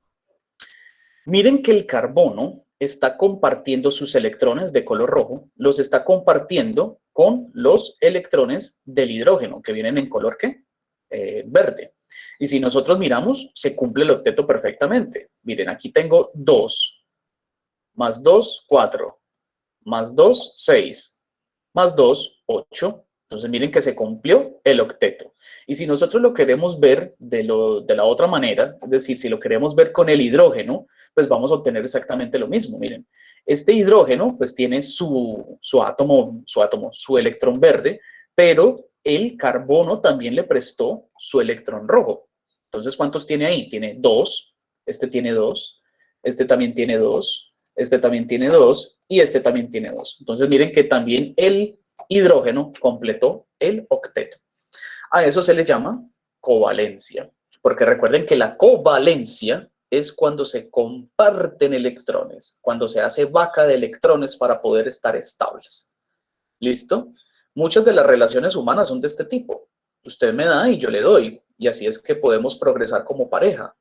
Miren que el carbono está compartiendo sus electrones de color rojo, los está compartiendo con los electrones del hidrógeno, que vienen en color ¿qué? Verde. Y si nosotros miramos, se cumple el octeto perfectamente. Miren, aquí tengo 2, más 2, 4, más 2, 6, más 2, 8. Entonces miren que se cumplió el octeto. Y si nosotros lo queremos ver de la otra manera, es decir, si lo queremos ver con el hidrógeno, pues vamos a obtener exactamente lo mismo. Miren, este hidrógeno pues tiene su átomo, su electrón verde, pero el carbono también le prestó su electrón rojo. Entonces, ¿cuántos tiene ahí? Tiene 2, este tiene 2, este también tiene 2, este también tiene 2 y este también tiene 2. Entonces, miren que también el hidrógeno completó el octeto. A eso se le llama covalencia, porque recuerden que la covalencia es cuando se comparten electrones, cuando se hace vaca de electrones para poder estar estables. ¿Listo? Muchas de las relaciones humanas son de este tipo. Usted me da y yo le doy, y así es que podemos progresar como pareja.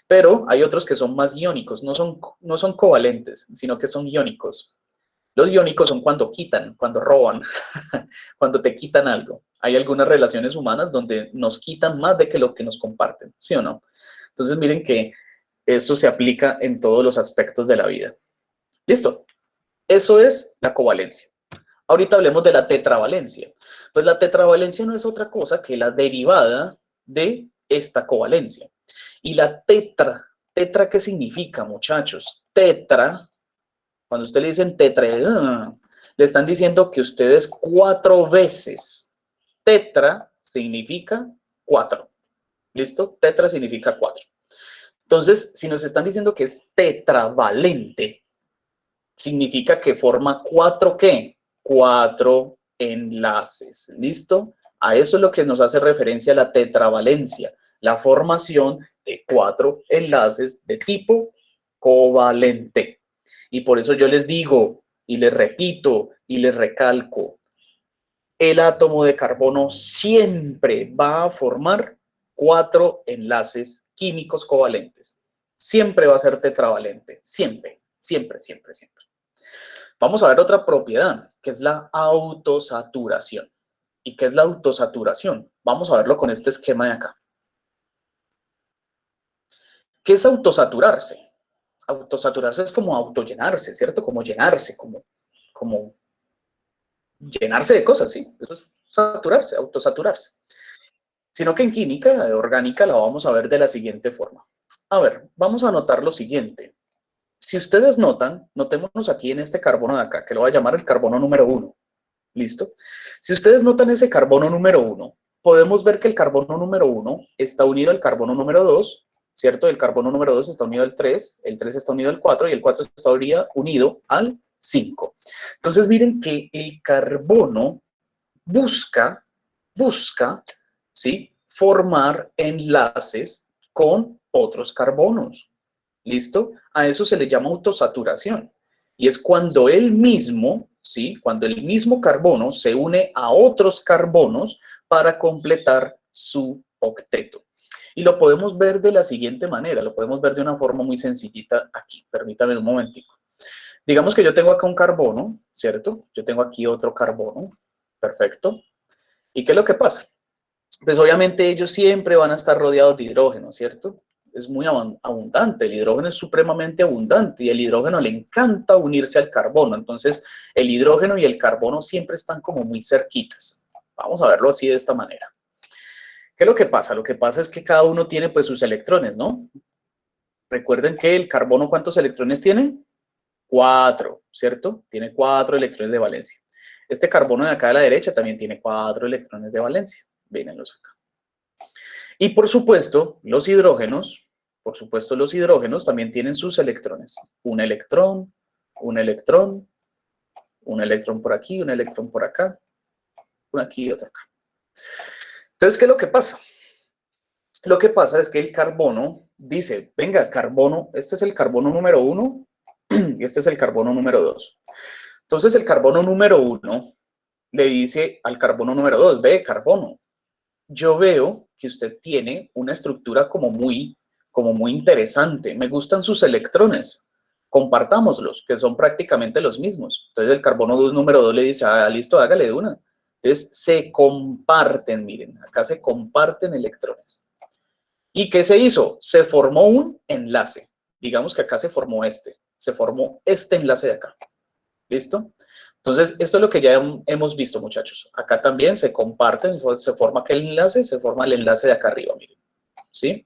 Pero hay otros que son más iónicos, no son covalentes, sino que son iónicos. Los iónicos son cuando quitan, cuando roban, cuando te quitan algo. Hay algunas relaciones humanas donde nos quitan más de que lo que nos comparten, ¿sí o no? Entonces miren que eso se aplica en todos los aspectos de la vida. ¿Listo? Eso es la covalencia. Ahorita hablemos de la tetravalencia. Pues la tetravalencia no es otra cosa que la derivada de esta covalencia. Y la tetra, ¿qué significa, muchachos? Tetra, cuando usted le dicen tetra, le están diciendo que ustedes 4 veces. Tetra significa 4. ¿Listo? Tetra significa 4. Entonces, si nos están diciendo que es tetravalente, significa que forma 4 ¿qué? 4 enlaces. ¿Listo? A eso es lo que nos hace referencia la tetravalencia, la formación de 4 enlaces de tipo covalente. Y por eso yo les digo, y les repito, y les recalco, el átomo de carbono siempre va a formar 4 enlaces químicos covalentes. Siempre va a ser tetravalente. Siempre, siempre, siempre, siempre. Vamos a ver otra propiedad, que es la autosaturación. ¿Y qué es la autosaturación? Vamos a verlo con este esquema de acá. ¿Qué es autosaturarse? Autosaturarse es como autollenarse, ¿cierto? Como llenarse, como llenarse de cosas, ¿sí? Eso es saturarse, autosaturarse. Sino que en química orgánica la vamos a ver de la siguiente forma. A ver, vamos a notar lo siguiente. Si ustedes notan, notémonos aquí en este carbono de acá, que lo voy a llamar el carbono número 1. ¿Listo? Si ustedes notan ese carbono número 1, podemos ver que el carbono número 1 está unido al carbono número 2, ¿cierto? El carbono número 2 está unido al 3, el 3 está unido al 4 y el 4 está unido al 5. Entonces miren que el carbono busca, ¿sí? Formar enlaces con otros carbonos. ¿Listo? A eso se le llama autosaturación. Y es cuando él mismo, ¿sí? Cuando el mismo carbono se une a otros carbonos para completar su octeto. Y lo podemos ver de la siguiente manera, lo podemos ver de una forma muy sencillita aquí. Permítame un momentico. Digamos que yo tengo acá un carbono, ¿cierto? Yo tengo aquí otro carbono. Perfecto. ¿Y qué es lo que pasa? Pues obviamente ellos siempre van a estar rodeados de hidrógeno, ¿cierto? Es muy abundante, el hidrógeno es supremamente abundante y el hidrógeno le encanta unirse al carbono. Entonces, el hidrógeno y el carbono siempre están como muy cerquitas. Vamos a verlo así de esta manera. ¿Qué es lo que pasa? Lo que pasa es que cada uno tiene pues sus electrones, ¿no? Recuerden que el carbono, ¿cuántos electrones tiene? 4, ¿cierto? Tiene 4 electrones de valencia. Este carbono de acá a la derecha también tiene 4 electrones de valencia. Véanlos acá. Y por supuesto, los hidrógenos también tienen sus electrones. Un electrón, un electrón, un electrón por aquí, un electrón por acá, uno aquí y otro acá. Entonces, ¿qué es lo que pasa? Lo que pasa es que el carbono dice, venga, carbono, este es el carbono número 1 y este es el carbono número 2. Entonces, el carbono número 1 le dice al carbono número 2, ve, carbono, yo veo que usted tiene una estructura como muy interesante. Me gustan sus electrones. Compartámoslos, que son prácticamente los mismos. Entonces el carbono 2 número 2 le dice, ah, listo, hágale de una. Entonces se comparten, miren, acá se comparten electrones. ¿Y qué se hizo? Se formó un enlace. Digamos que acá se formó este. se formó este enlace de acá. ¿Listo? Entonces, esto es lo que ya hemos visto, muchachos. Acá también se comparten, se forma aquel enlace, se forma el enlace de acá arriba, miren. ¿Sí?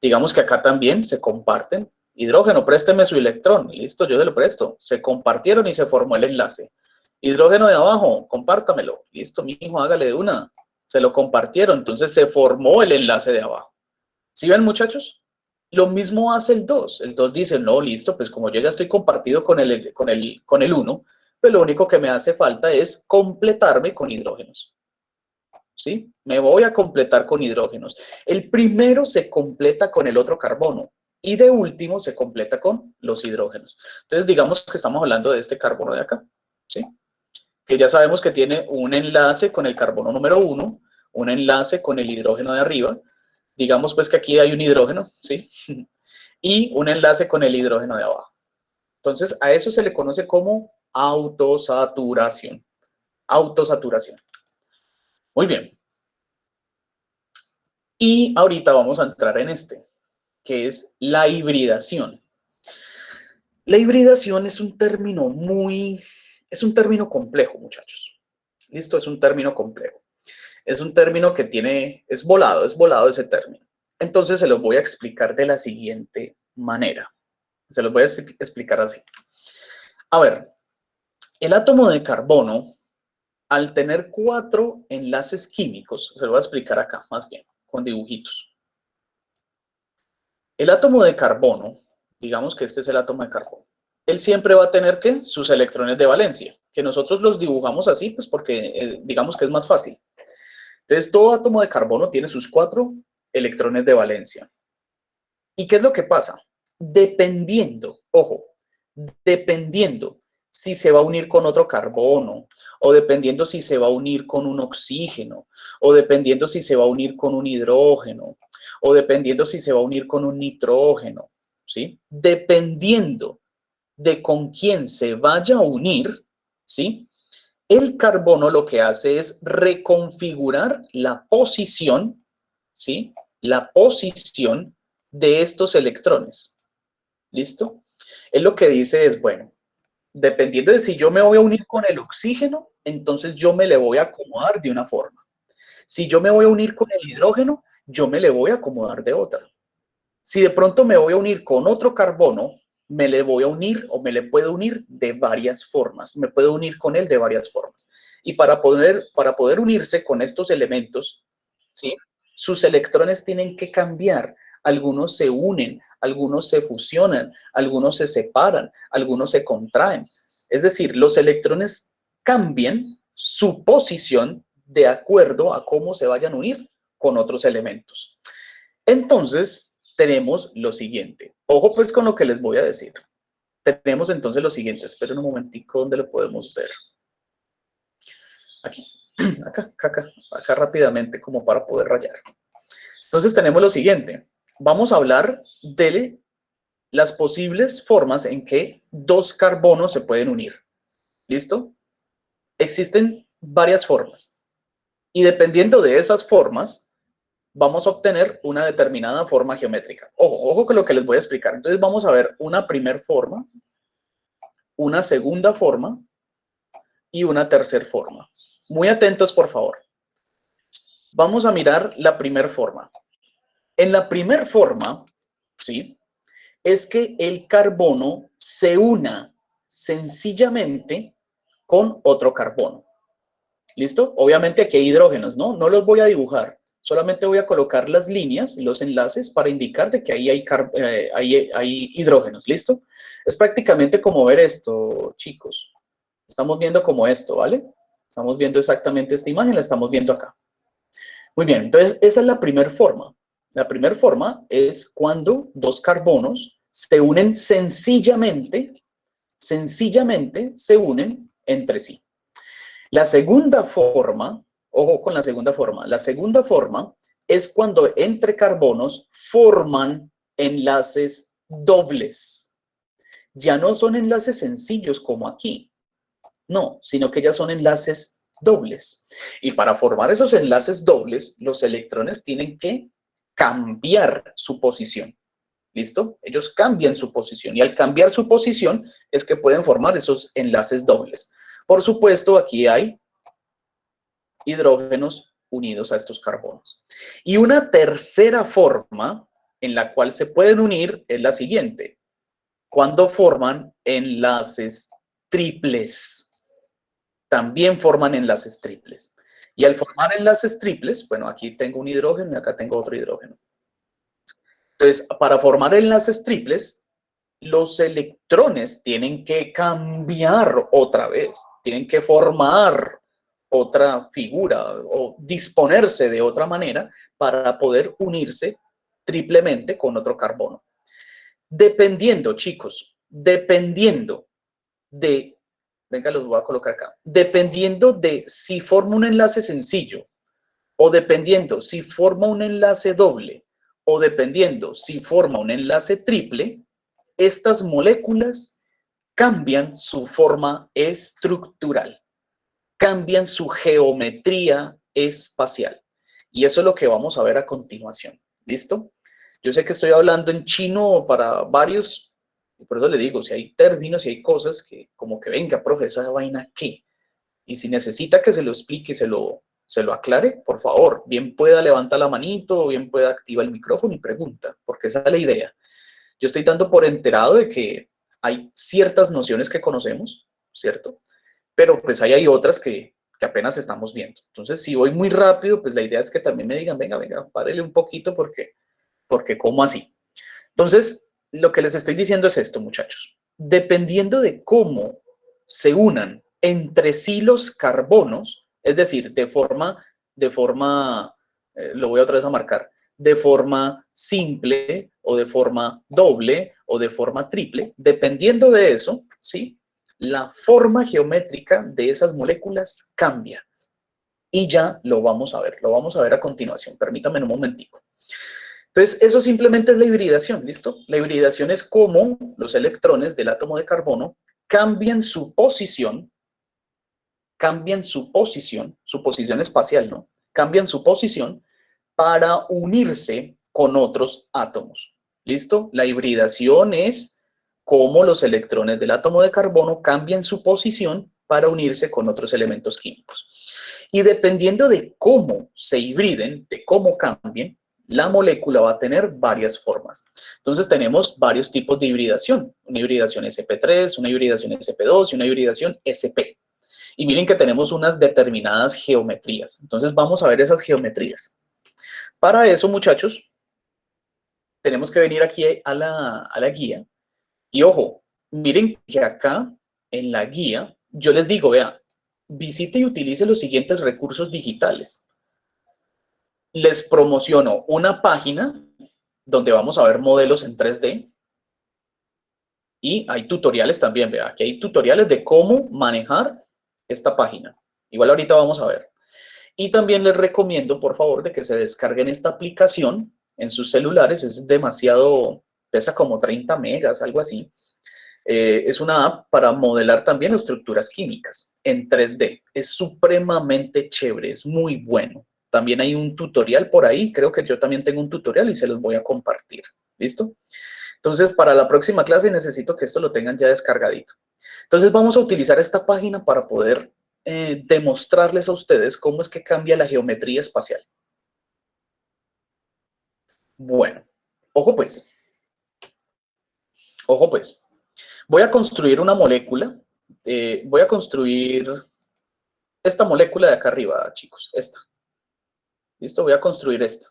Digamos que acá también se comparten. Hidrógeno, présteme su electrón. Listo, yo se lo presto. Se compartieron y se formó el enlace. Hidrógeno de abajo, compártamelo. Listo, mi hijo, hágale de una. Se lo compartieron, entonces se formó el enlace de abajo. ¿Sí ven, muchachos? Lo mismo hace el 2. El 2 dice, no, listo, pues como yo ya estoy compartido con el 1, pues lo único que me hace falta es completarme con hidrógenos. ¿Sí? Me voy a completar con hidrógenos. El primero se completa con el otro carbono y de último se completa con los hidrógenos. Entonces, digamos que estamos hablando de este carbono de acá, ¿sí? Que ya sabemos que tiene un enlace con el carbono número 1, un enlace con el hidrógeno de arriba. Digamos pues que aquí hay un hidrógeno, ¿sí? Y un enlace con el hidrógeno de abajo. Entonces, a eso se le conoce como autosaturación. Autosaturación. Muy bien. Y ahorita vamos a entrar en este, que es la hibridación. La hibridación es un término complejo, muchachos. ¿Listo? Es un término complejo. Es un término que es volado ese término. Entonces se los voy a explicar de la siguiente manera. Se los voy a explicar así. A ver, el átomo de carbono, al tener 4 enlaces químicos, se lo voy a explicar acá, más bien, con dibujitos. El átomo de carbono, digamos que este es el átomo de carbono, él siempre va a tener, ¿qué? Sus electrones de valencia, que nosotros los dibujamos así, pues porque digamos que es más fácil. Entonces, todo átomo de carbono tiene sus 4 electrones de valencia. ¿Y qué es lo que pasa? Dependiendo, ojo, dependiendo si se va a unir con otro carbono, o dependiendo si se va a unir con un oxígeno, o dependiendo si se va a unir con un hidrógeno, o dependiendo si se va a unir con un nitrógeno, ¿sí? Dependiendo de con quién se vaya a unir, ¿sí? El carbono lo que hace es reconfigurar la posición, ¿sí? La posición de estos electrones. ¿Listo? Él lo que dice es, bueno, dependiendo de si yo me voy a unir con el oxígeno, entonces yo me le voy a acomodar de una forma. Si yo me voy a unir con el hidrógeno, yo me le voy a acomodar de otra. Si de pronto me voy a unir con otro carbono, me le voy a unir o me le puedo unir de varias formas. Me puedo unir con él de varias formas. Y para poder unirse con estos elementos, ¿sí? Sus electrones tienen que cambiar. Algunos se unen, algunos se fusionan, algunos se separan, algunos se contraen. Es decir, los electrones cambian su posición de acuerdo a cómo se vayan a unir con otros elementos. Entonces, tenemos lo siguiente. Ojo pues con lo que les voy a decir. Tenemos entonces lo siguiente. Esperen un momentico donde lo podemos ver. Aquí, acá rápidamente como para poder rayar. Entonces tenemos lo siguiente. Vamos a hablar de las posibles formas en que 2 carbonos se pueden unir. ¿Listo? Existen varias formas. Y dependiendo de esas formas, vamos a obtener una determinada forma geométrica. Ojo con lo que les voy a explicar. Entonces vamos a ver una primera forma, una segunda forma y una tercera forma. Muy atentos, por favor. Vamos a mirar la primera forma. En la primera forma, ¿sí? Es que el carbono se una sencillamente con otro carbono. ¿Listo? Obviamente aquí hay hidrógenos, ¿no? No los voy a dibujar. Solamente voy a colocar las líneas y los enlaces para indicar de que ahí hay hidrógenos. ¿Listo? Es prácticamente como ver esto, chicos. Estamos viendo como esto, ¿vale? Estamos viendo exactamente esta imagen, la estamos viendo acá. Muy bien, entonces esa es la primera forma. La primera forma es cuando 2 carbonos se unen sencillamente se unen entre sí. La segunda forma, ojo con la segunda forma es cuando entre carbonos forman enlaces dobles. Ya no son enlaces sencillos como aquí, no, sino que ya son enlaces dobles. Y para formar esos enlaces dobles, los electrones tienen que cambiar su posición. ¿Listo? Ellos cambian su posición y al cambiar su posición es que pueden formar esos enlaces dobles. Por supuesto, aquí hay hidrógenos unidos a estos carbonos. Y una tercera forma en la cual se pueden unir es la siguiente, cuando forman enlaces triples. También forman enlaces triples. Y al formar enlaces triples, bueno, aquí tengo un hidrógeno y acá tengo otro hidrógeno. Entonces, para formar enlaces triples, los electrones tienen que cambiar otra vez, tienen que formar otra figura o disponerse de otra manera para poder unirse triplemente con otro carbono. Dependiendo, chicos, dependiendo de, venga, los voy a colocar acá, dependiendo de si forma un enlace sencillo o dependiendo si forma un enlace doble o dependiendo si forma un enlace triple, estas moléculas cambian su forma estructural, cambian su geometría espacial. Y eso es lo que vamos a ver a continuación. ¿Listo? Yo sé que estoy hablando en chino para varios, y por eso le digo, si hay términos y hay cosas que como que venga, profe, esa vaina, ¿qué? Y si necesita que se lo explique, se lo aclare, por favor, bien pueda levantar la manito, bien pueda activar el micrófono y pregunta, porque esa es la idea. Yo estoy dando por enterado de que hay ciertas nociones que conocemos, ¿cierto? Pero pues hay otras que apenas estamos viendo. Entonces, si voy muy rápido, pues la idea es que también me digan, venga, párele un poquito porque ¿cómo así? Entonces, lo que les estoy diciendo es esto, muchachos. Dependiendo de cómo se unan entre sí los carbonos, es decir, lo voy otra vez a marcar, de forma simple o de forma doble o de forma triple, dependiendo de eso, ¿sí? La forma geométrica de esas moléculas cambia. Y ya lo vamos a ver a continuación. Permítame un momentico. Entonces, eso simplemente es la hibridación, ¿listo? La hibridación es cómo los electrones del átomo de carbono cambian su posición su posición espacial, ¿no? Cambian su posición para unirse con otros átomos. ¿Listo? La hibridación es cómo los electrones del átomo de carbono cambian su posición para unirse con otros elementos químicos. Y dependiendo de cómo se hibriden, de cómo cambien, la molécula va a tener varias formas. Entonces tenemos varios tipos de hibridación. Una hibridación sp3, una hibridación sp2 y una hibridación sp. Y miren que tenemos unas determinadas geometrías. Entonces vamos a ver esas geometrías. Para eso, muchachos, tenemos que venir aquí a la guía. Y ojo, miren que acá en la guía, yo les digo, vea, visite y utilice los siguientes recursos digitales. Les promociono una página donde vamos a ver modelos en 3D. Y hay tutoriales también, vea, aquí hay tutoriales de cómo manejar esta página. Igual ahorita vamos a ver. Y también les recomiendo, por favor, de que se descarguen esta aplicación en sus celulares. Es demasiado, pesa como 30 megas, algo así. Es una app para modelar también estructuras químicas en 3D. Es supremamente chévere, es muy bueno. También hay un tutorial por ahí, creo que yo también tengo un tutorial y se los voy a compartir. ¿Listo? Entonces, para la próxima clase necesito que esto lo tengan ya descargadito. Entonces, vamos a utilizar esta página para poder demostrarles a ustedes cómo es que cambia la geometría espacial. Bueno, ojo pues. Ojo pues. Voy a construir una molécula. Voy a construir esta molécula de acá arriba, chicos. Esta. ¿Listo? Voy a construir esta.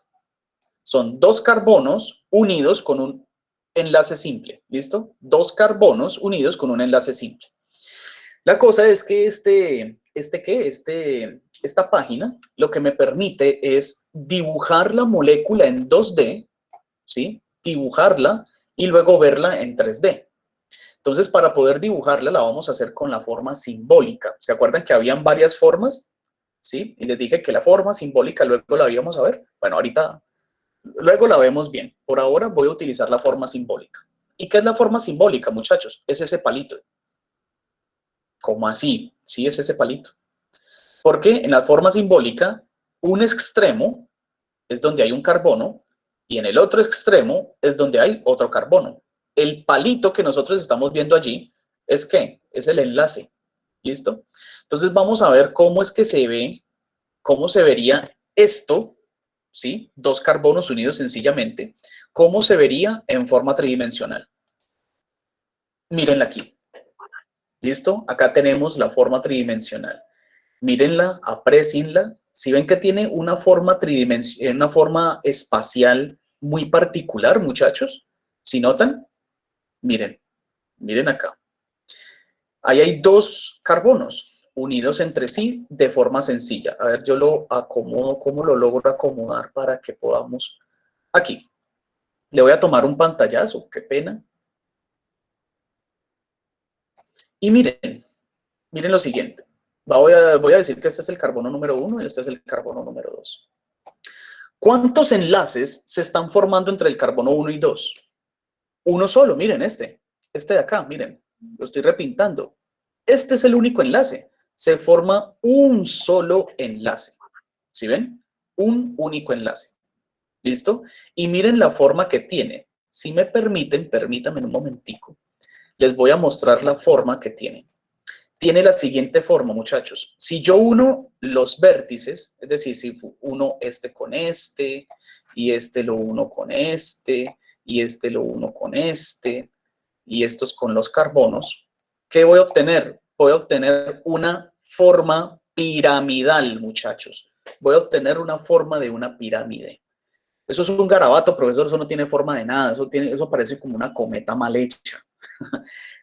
Son dos carbonos unidos con un enlace simple. ¿Listo? Dos carbonos unidos con un enlace simple. La cosa es que esta página lo que me permite es dibujar la molécula en 2D, ¿sí? Dibujarla y luego verla en 3D. Entonces, para poder dibujarla, la vamos a hacer con la forma simbólica. ¿Se acuerdan que habían varias formas? ¿Sí? Y les dije que la forma simbólica luego la íbamos a ver. Bueno, ahorita, luego la vemos bien. Por ahora voy a utilizar la forma simbólica. ¿Y qué es la forma simbólica, muchachos? Es ese palito. ¿Cómo así? Sí, es ese palito. Porque en la forma simbólica, un extremo es donde hay un carbono Y en el otro extremo es donde hay otro carbono. El palito que nosotros estamos viendo allí es ¿qué? Es el enlace. ¿Listo? Entonces vamos a ver cómo es que se ve, cómo se vería esto, ¿sí? Dos carbonos unidos sencillamente, cómo se vería en forma tridimensional. Mírenla aquí. ¿Listo? Acá tenemos la forma tridimensional. Mírenla, aprecienla. Si ven que tiene una forma tridimensional, una forma espacial muy particular, muchachos, ¿si notan? Miren, miren acá. Ahí hay dos carbonos unidos entre sí de forma sencilla. A ver, yo lo acomodo, ¿cómo lo logro acomodar para que podamos? Aquí. Le voy a tomar un pantallazo, qué pena. Y miren, miren lo siguiente. Voy a decir que este es el carbono número 1 y este es el carbono número 2. ¿Cuántos enlaces se están formando entre el carbono 1 y 2? Uno solo, miren este de acá, miren, lo estoy repintando. Este es el único enlace. Se forma un solo enlace. ¿Sí ven? Un único enlace. ¿Listo? Y miren la forma que tiene. Si me permiten, permítanme un momentico. Les voy a mostrar la forma que tiene. Tiene la siguiente forma, muchachos. Si yo uno los vértices, es decir, si uno este con este, y este lo uno con este, y este lo uno con este, y estos con los carbonos, ¿qué voy a obtener? Voy a obtener una forma piramidal, muchachos. Voy a obtener una forma de una pirámide. Eso es un garabato, profesor, eso no tiene forma de nada, eso parece como una cometa mal hecha.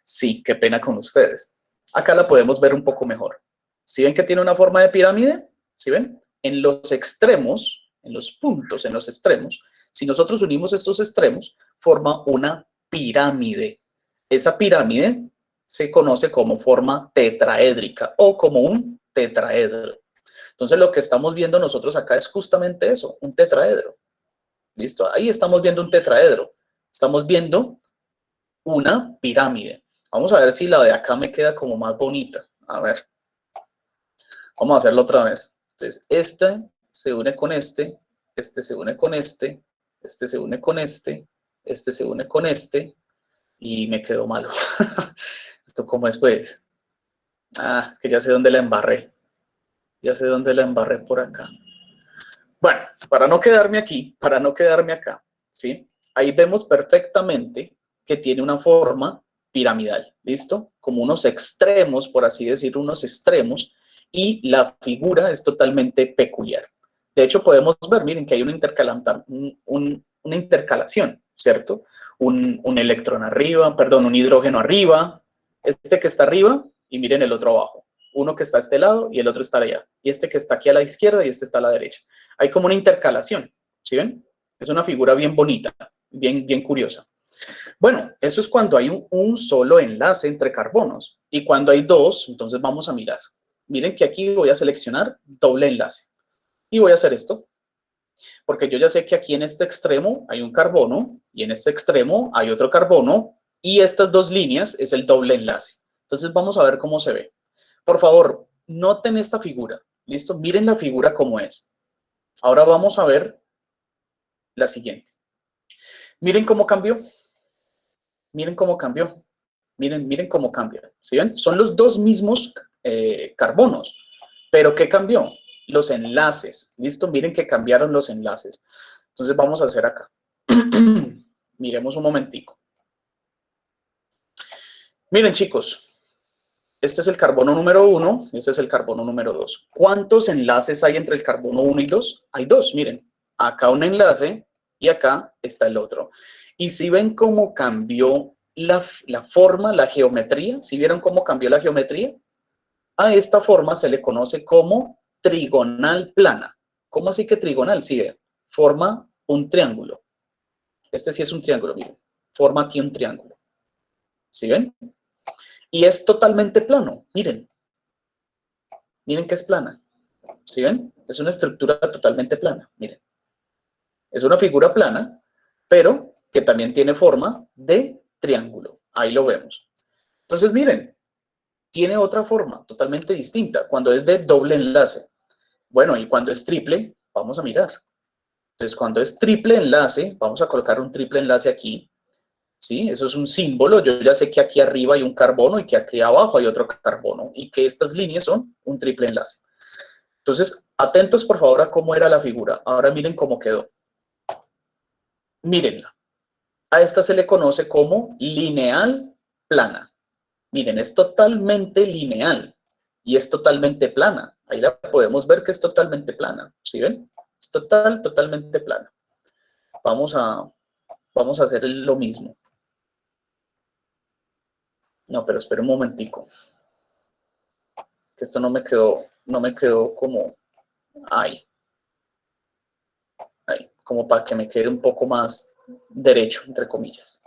Sí, qué pena con ustedes. Acá la podemos ver un poco mejor. ¿Sí ven que tiene una forma de pirámide? ¿Sí ven? En los extremos, en los puntos, en los extremos, si nosotros unimos estos extremos, forma una pirámide. Esa pirámide se conoce como forma tetraédrica o como un tetraedro. Entonces, lo que estamos viendo nosotros acá es justamente eso, un tetraedro. ¿Listo? Ahí estamos viendo un tetraedro. Estamos viendo una pirámide. Vamos a ver si la de acá me queda como más bonita. A ver. Vamos a hacerlo otra vez. Entonces, este se une con este se une con este se une con este se une con este, y me quedó malo. ¿Esto cómo es, pues? Ah, es que ya sé dónde la embarré. Ya sé dónde la embarré por acá. Bueno, para no quedarme aquí, para no quedarme acá, ¿sí? Ahí vemos perfectamente que tiene una forma piramidal, ¿listo? Como unos extremos, por así decir, unos extremos, y la figura es totalmente peculiar. De hecho, podemos ver, miren, que hay una intercalación, ¿cierto? Un electrón arriba, perdón, un hidrógeno arriba, este que está arriba, y miren el otro abajo. Uno que está a este lado y el otro está allá. Y este que está aquí a la izquierda y este está a la derecha. Hay como una intercalación, ¿sí ven? Es una figura bien bonita, bien curiosa. Bueno, eso es cuando hay un solo enlace entre carbonos. Y cuando hay dos, entonces vamos a mirar. Miren que aquí voy a seleccionar doble enlace. Y voy a hacer esto. Porque yo ya sé que aquí en este extremo hay un carbono y en este extremo hay otro carbono. Y estas dos líneas es el doble enlace. Entonces vamos a ver cómo se ve. Por favor, noten esta figura. ¿Listo? Miren la figura como es. Ahora vamos a ver la siguiente. Miren cómo cambió. Miren cómo cambió. Miren cómo cambia. ¿Sí ven? Son los dos mismos carbonos. ¿Pero qué cambió? Los enlaces. ¿Listo? Miren que cambiaron los enlaces. Entonces vamos a hacer acá. Miremos un momentico. Miren, chicos. Este es el carbono número 1, este es el carbono número 2. ¿Cuántos enlaces hay entre el carbono 1 y 2? Hay dos, miren. Acá un enlace y acá está el otro. Y si ven cómo cambió la forma, la geometría, ¿sí vieron cómo cambió la geometría? A esta forma se le conoce como trigonal plana. ¿Cómo así que trigonal? Sí, forma un triángulo. Este sí es un triángulo, miren. Forma aquí un triángulo. ¿Sí ven? Y es totalmente plano, miren. Miren que es plana. ¿Sí ven? Es una estructura totalmente plana, miren. Es una figura plana, pero que también tiene forma de triángulo. Ahí lo vemos. Entonces, miren, tiene otra forma totalmente distinta cuando es de doble enlace. Bueno, y cuando es triple, vamos a mirar. Entonces, cuando es triple enlace, vamos a colocar un triple enlace aquí, ¿sí? Eso es un símbolo. Yo ya sé que aquí arriba hay un carbono y que aquí abajo hay otro carbono y que estas líneas son un triple enlace. Entonces, atentos por favor a cómo era la figura. Ahora miren cómo quedó. Mírenla. A esta se le conoce como lineal plana. Miren, es totalmente lineal y es totalmente plana. Ahí la podemos ver que es totalmente plana. ¿Sí ven? Es totalmente plana. Vamos a hacer lo mismo. No, pero espera un momentico. Que esto no me quedó como ahí. Ahí, como para que me quede un poco más derecho, entre comillas.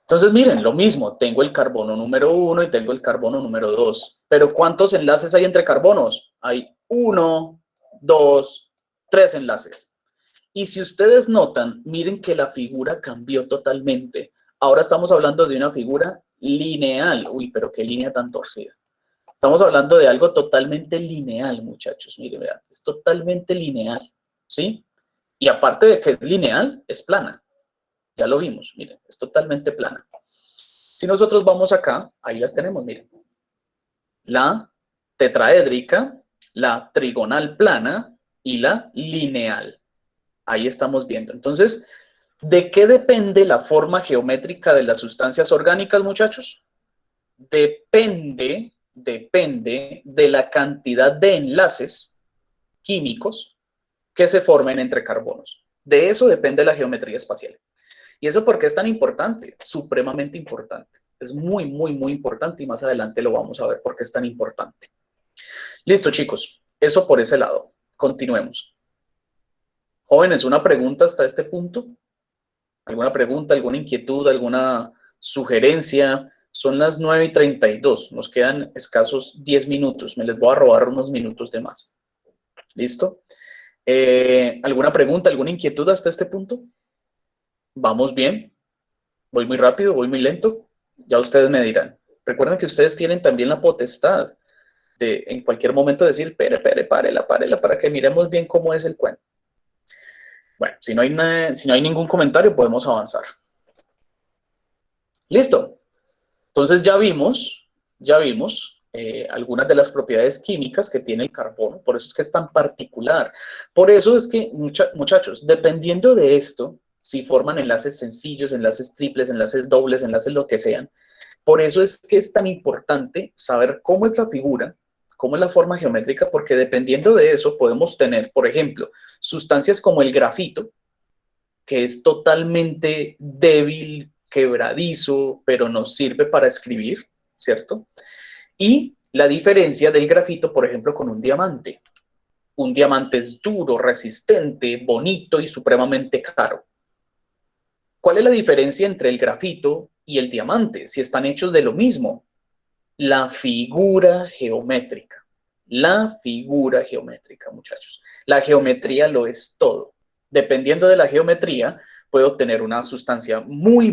Entonces, miren, lo mismo, tengo el carbono número 1 y tengo el carbono número 2. Pero ¿cuántos enlaces hay entre carbonos? Hay 1, 2, 3 enlaces. Y si ustedes notan, miren que la figura cambió totalmente. Ahora estamos hablando de una figura lineal. Uy, pero qué línea tan torcida. Estamos hablando de algo totalmente lineal, muchachos. Miren, vean, es totalmente lineal, ¿sí? Y aparte de que es lineal, es plana. Ya lo vimos, miren, es totalmente plana. Si nosotros vamos acá, ahí las tenemos, miren. La tetraédrica, la trigonal plana y la lineal. Ahí estamos viendo. Entonces, ¿de qué depende la forma geométrica de las sustancias orgánicas, muchachos? Depende de la cantidad de enlaces químicos que se formen entre carbonos. De eso depende la geometría espacial. ¿Y eso por qué es tan importante? Supremamente importante. Es muy importante y más adelante lo vamos a ver por qué es tan importante. Listo, chicos. Eso por ese lado. Continuemos. Jóvenes, ¿una pregunta hasta este punto? ¿Alguna pregunta, alguna inquietud, alguna sugerencia? Son las 9:32. Nos quedan escasos 10 minutos. Me les voy a robar unos minutos de más. ¿Listo? ¿Alguna pregunta, alguna inquietud hasta este punto? ¿Vamos bien? ¿Voy muy rápido? ¿Voy muy lento? Ya ustedes me dirán. Recuerden que ustedes tienen también la potestad de en cualquier momento decir, párela, para que miremos bien cómo es el cuento. Bueno, si no hay ningún comentario, podemos avanzar. Listo. Entonces ya vimos algunas de las propiedades químicas que tiene el carbono, por eso es que es tan particular. Por eso es que, muchachos, dependiendo de esto, si forman enlaces sencillos, enlaces triples, enlaces dobles, enlaces lo que sean, por eso es que es tan importante saber cómo es la figura, cómo es la forma geométrica, porque dependiendo de eso podemos tener, por ejemplo, sustancias como el grafito, que es totalmente débil, quebradizo, pero nos sirve para escribir, ¿cierto? Y la diferencia del grafito, por ejemplo, con un diamante. Un diamante es duro, resistente, bonito y supremamente caro. ¿Cuál es la diferencia entre el grafito y el diamante? Si están hechos de lo mismo. La figura geométrica. La figura geométrica, muchachos. La geometría lo es todo. Dependiendo de la geometría, puedo obtener una sustancia muy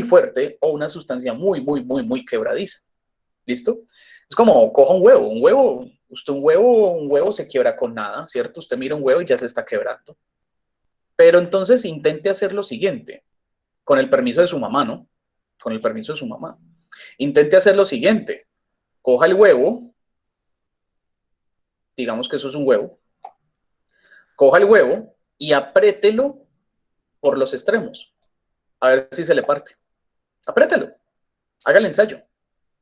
fuerte o una sustancia muy quebradiza. ¿Listo? Es como coja un huevo se quiebra con nada, ¿cierto? Usted mira un huevo y ya se está quebrando. Pero entonces intente hacer lo siguiente, con el permiso de su mamá, ¿no? Con el permiso de su mamá. Intente hacer lo siguiente, coja el huevo, digamos que eso es un huevo, coja el huevo y apriételo por los extremos, a ver si se le parte. Apriételo, haga el ensayo.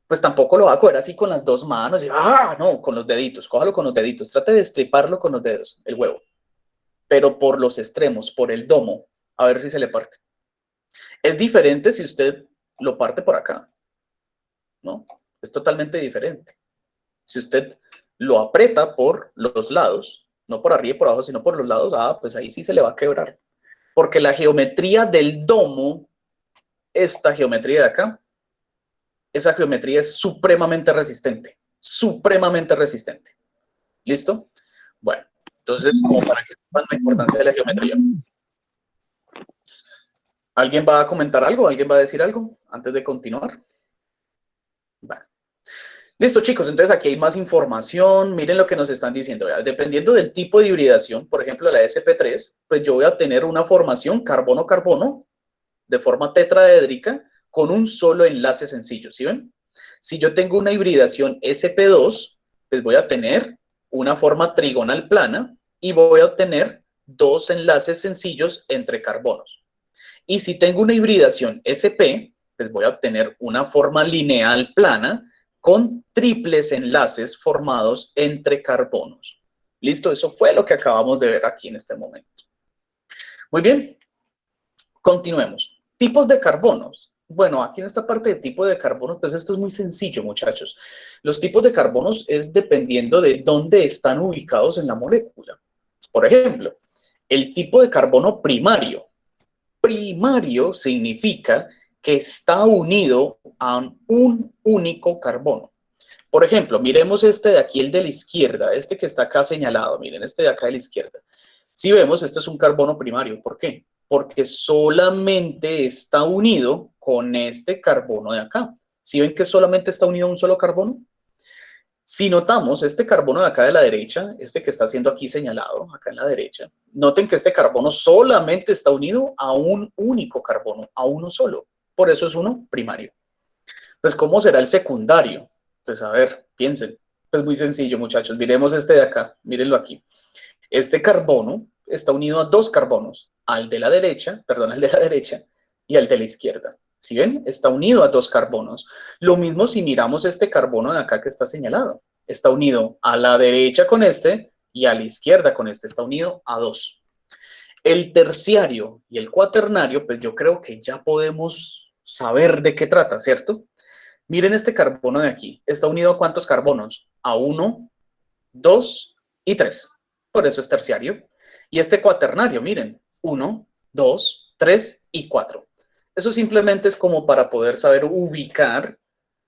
Pues tampoco lo va a coger así con las dos manos, y, no, con los deditos, cójalo con los deditos, trate de estriparlo con los dedos, el huevo, pero por los extremos, por el domo, a ver si se le parte. Es diferente si usted lo parte por acá, ¿no? Es totalmente diferente. Si usted lo aprieta por los lados, no por arriba y por abajo, sino por los lados, pues ahí sí se le va a quebrar. Porque la geometría del domo, esta geometría de acá, esa geometría es supremamente resistente. Supremamente resistente. ¿Listo? Bueno, entonces, como para que sepan la importancia de la geometría. ¿Alguien va a comentar algo? ¿Alguien va a decir algo antes de continuar? Bueno. Listo, chicos, entonces aquí hay más información. Miren lo que nos están diciendo. ¿Verdad? Dependiendo del tipo de hibridación, por ejemplo, la sp3, pues yo voy a tener una formación carbono-carbono de forma tetraédrica con un solo enlace sencillo, ¿sí ven? Si yo tengo una hibridación sp2, pues voy a tener una forma trigonal plana y voy a obtener dos enlaces sencillos entre carbonos. Y si tengo una hibridación sp, pues voy a obtener una forma lineal plana con triples enlaces formados entre carbonos. Listo, eso fue lo que acabamos de ver aquí en este momento. Muy bien, continuemos. Tipos de carbonos. Bueno, aquí en esta parte de tipo de carbonos, pues esto es muy sencillo, muchachos. Los tipos de carbonos es dependiendo de dónde están ubicados en la molécula. Por ejemplo, el tipo de carbono primario. Primario significa que está unido a un único carbono. Por ejemplo, miremos este de aquí, el de la izquierda, este que está acá señalado, miren, este de acá de la izquierda. Si vemos, este es un carbono primario. ¿Por qué? Porque solamente está unido con este carbono de acá. ¿Sí ven que solamente está unido a un solo carbono? Si notamos este carbono de acá de la derecha, este que está siendo aquí señalado, acá en la derecha, noten que este carbono solamente está unido a un único carbono, a uno solo. Por eso es uno primario. Pues, ¿cómo será el secundario? Pues, a ver, piensen. Pues muy sencillo, muchachos. Miremos este de acá, mírenlo aquí. Este carbono está unido a dos carbonos, al de la derecha, perdón, al de la derecha y al de la izquierda. ¿Sí ven? Está unido a dos carbonos. Lo mismo si miramos este carbono de acá que está señalado. Está unido a la derecha con este y a la izquierda con este. Está unido a dos. El terciario y el cuaternario, pues yo creo que ya podemos saber de qué trata, ¿cierto? Miren este carbono de aquí. ¿Está unido a cuántos carbonos? A 1, 2 y 3. Por eso es terciario. Y este cuaternario, miren, 1, 2, 3 y 4. Eso simplemente es como para poder saber ubicar,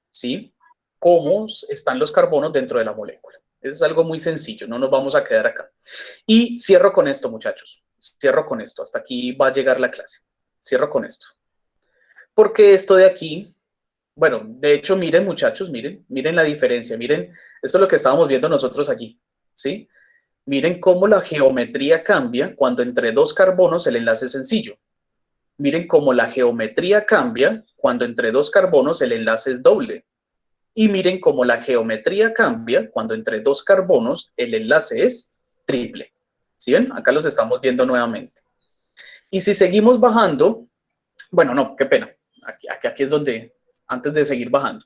¿sí?, cómo están los carbonos dentro de la molécula. Es algo muy sencillo, no nos vamos a quedar acá. Y cierro con esto, muchachos. Cierro con esto. Hasta aquí va a llegar la clase. Cierro con esto. Porque esto de aquí, bueno, de hecho, miren, muchachos, miren la diferencia. Miren, esto es lo que estábamos viendo nosotros allí, ¿sí? Miren cómo la geometría cambia cuando entre dos carbonos el enlace es sencillo. Miren cómo la geometría cambia cuando entre dos carbonos el enlace es doble. Y miren cómo la geometría cambia cuando entre dos carbonos el enlace es triple. ¿Sí ven? Acá los estamos viendo nuevamente. Y si seguimos bajando, bueno, no, qué pena. Aquí es donde, antes de seguir bajando.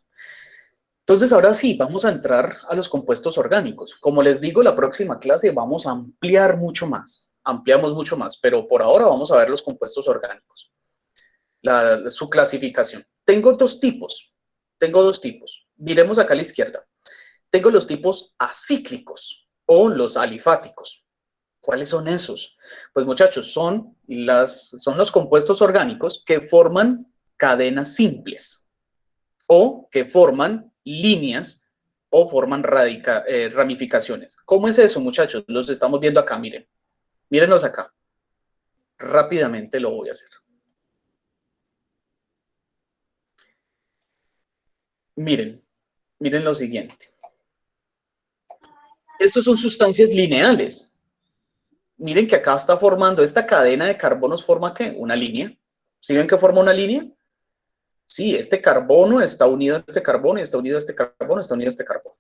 Entonces, ahora sí, vamos a entrar a los compuestos orgánicos. Como les digo, la próxima clase vamos a ampliar mucho más. Ampliamos mucho más, pero por ahora vamos a ver los compuestos orgánicos. Su clasificación. Tengo dos tipos. Miremos acá a la izquierda. Tengo los tipos acíclicos o los alifáticos. ¿Cuáles son esos? Pues, muchachos, son los compuestos orgánicos que forman cadenas simples o que forman líneas o forman ramificaciones. ¿Cómo es eso, muchachos? Los estamos viendo acá, miren. Mírenlos acá. Rápidamente lo voy a hacer. Miren lo siguiente. Estos son sustancias lineales. Miren que acá está formando esta cadena de carbonos, ¿forma qué? Una línea. ¿Sí ven que forma una línea? Sí, este carbono está unido a este carbono y está unido a este carbono, está unido a este carbono.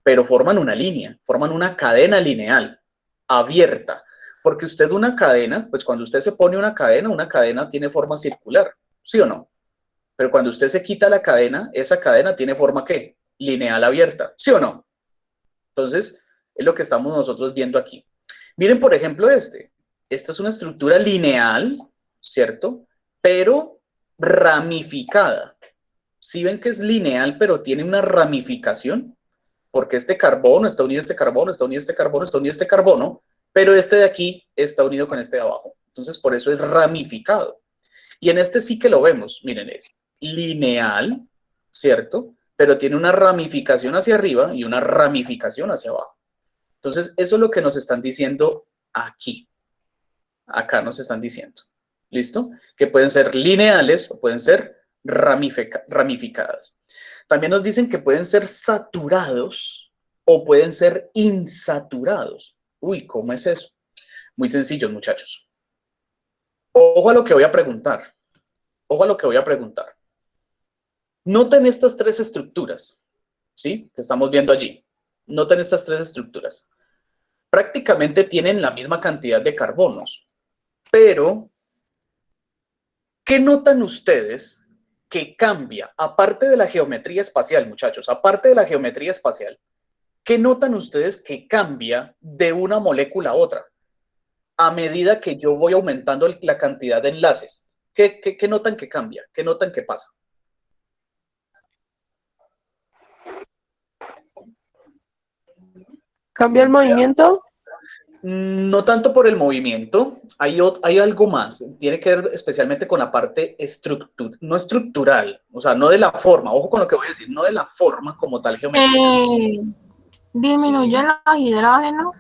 Pero forman una línea, forman una cadena lineal, abierta. Porque usted una cadena, pues cuando usted se pone una cadena tiene forma circular, ¿sí o no? Pero cuando usted se quita la cadena, esa cadena tiene forma ¿qué? Lineal abierta, ¿sí o no? Entonces, es lo que estamos nosotros viendo aquí. Miren, por ejemplo, esta es una estructura lineal, ¿cierto? Pero ramificada. ¿Sí ven que es lineal, pero tiene una ramificación? Porque este carbono está unido a este carbono, está unido a este carbono, está unido a este carbono, pero este de aquí está unido con este de abajo. Entonces, por eso es ramificado. Y en este sí que lo vemos, miren, es lineal, ¿cierto? Pero tiene una ramificación hacia arriba y una ramificación hacia abajo. Entonces, eso es lo que nos están diciendo aquí. Acá nos están diciendo. ¿Listo? Que pueden ser lineales o pueden ser ramificadas. También nos dicen que pueden ser saturados o pueden ser insaturados. Uy, ¿cómo es eso? Muy sencillo, muchachos. Ojo a lo que voy a preguntar. Ojo a lo que voy a preguntar. Noten estas tres estructuras, ¿sí? Que estamos viendo allí. Noten estas tres estructuras. Prácticamente tienen la misma cantidad de carbonos, pero ¿qué notan ustedes que cambia? Aparte de la geometría espacial, muchachos, aparte de la geometría espacial, ¿qué notan ustedes que cambia de una molécula a otra a medida que yo voy aumentando la cantidad de enlaces? ¿Qué notan que cambia? ¿Qué notan que pasa? ¿Cambia el movimiento? No tanto por el movimiento, hay algo más, tiene que ver especialmente con la parte no estructural, o sea, no de la forma, ojo con lo que voy a decir, no de la forma como tal geometría. Disminuye Sí. los hidrógenos.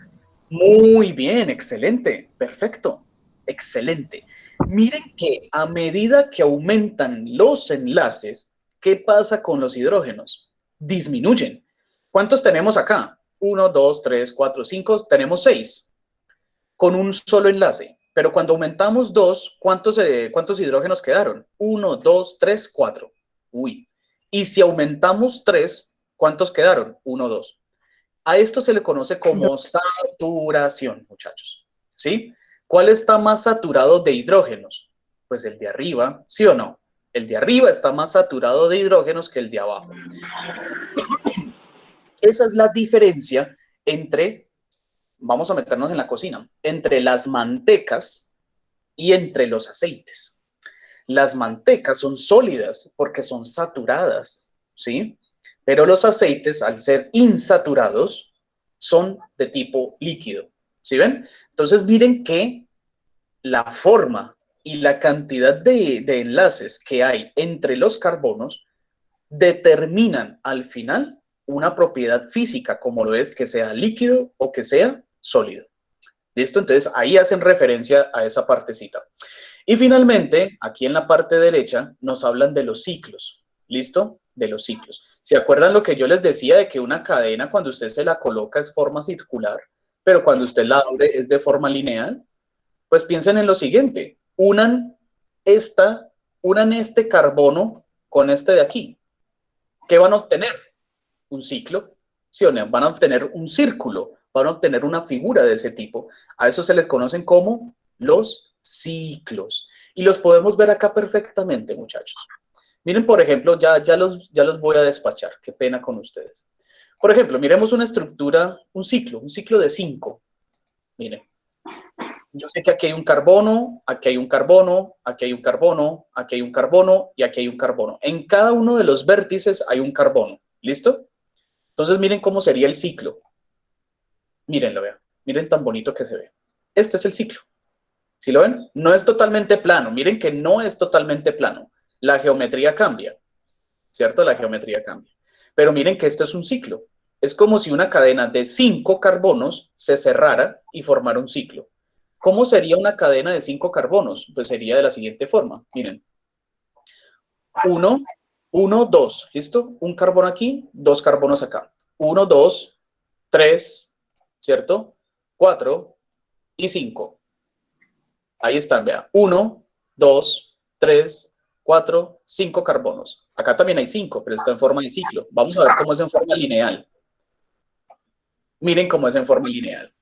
Muy bien, excelente, perfecto, excelente. Miren que a medida que aumentan los enlaces, ¿qué pasa con los hidrógenos? Disminuyen. ¿Cuántos tenemos acá? 1, 2, 3, 4, 5, tenemos 6 con un solo enlace. Pero cuando aumentamos 2, ¿cuántos hidrógenos quedaron? 1, 2, 3, 4. Uy. Y si aumentamos 3, ¿cuántos quedaron? 1, 2. A esto se le conoce como saturación, muchachos. ¿Sí? ¿Cuál está más saturado de hidrógenos? Pues el de arriba, ¿sí o no? El de arriba está más saturado de hidrógenos que el de abajo. Esa es la diferencia entre, vamos a meternos en la cocina, entre las mantecas y entre los aceites. Las mantecas son sólidas porque son saturadas, ¿sí? Pero los aceites, al ser insaturados, son de tipo líquido, ¿sí ven? Entonces miren que la forma y la cantidad de enlaces que hay entre los carbonos determinan al final una propiedad física, como lo es que sea líquido o que sea sólido. ¿Listo? Entonces ahí hacen referencia a esa partecita. Y finalmente, aquí en la parte derecha, nos hablan de los ciclos. ¿Listo? De los ciclos. ¿Se acuerdan lo que yo les decía de que una cadena, cuando usted se la coloca, es forma circular, pero cuando usted la abre es de forma lineal? Pues piensen en lo siguiente. Unan este carbono con este de aquí. ¿Qué van a obtener? Un ciclo, ¿sí o no? Van a obtener un círculo, van a obtener una figura de ese tipo. A eso se les conocen como los ciclos. Y los podemos ver acá perfectamente, muchachos. Miren, por ejemplo, ya los voy a despachar. Qué pena con ustedes. Por ejemplo, miremos una estructura, un ciclo de 5. Miren, yo sé que aquí hay un carbono, aquí hay un carbono, aquí hay un carbono, aquí hay un carbono y aquí hay un carbono. En cada uno de los vértices hay un carbono. ¿Listo? Entonces miren cómo sería el ciclo. Mírenlo, vean. Miren tan bonito que se ve. Este es el ciclo. ¿Sí lo ven? No es totalmente plano. Miren que no es totalmente plano. La geometría cambia, ¿cierto? La geometría cambia. Pero miren que esto es un ciclo. Es como si una cadena de 5 carbonos se cerrara y formara un ciclo. ¿Cómo sería una cadena de 5 carbonos? Pues sería de la siguiente forma. Miren. 1, 1, 2. ¿Listo? Un carbono aquí, 2 carbonos acá. 1, 2, 3, ¿cierto? 4 y 5. Ahí están, vean. 1, 2, 3, 4, 5 carbonos. Acá también hay 5, pero está en forma de ciclo. Vamos a ver cómo es en forma lineal. Miren cómo es en forma lineal.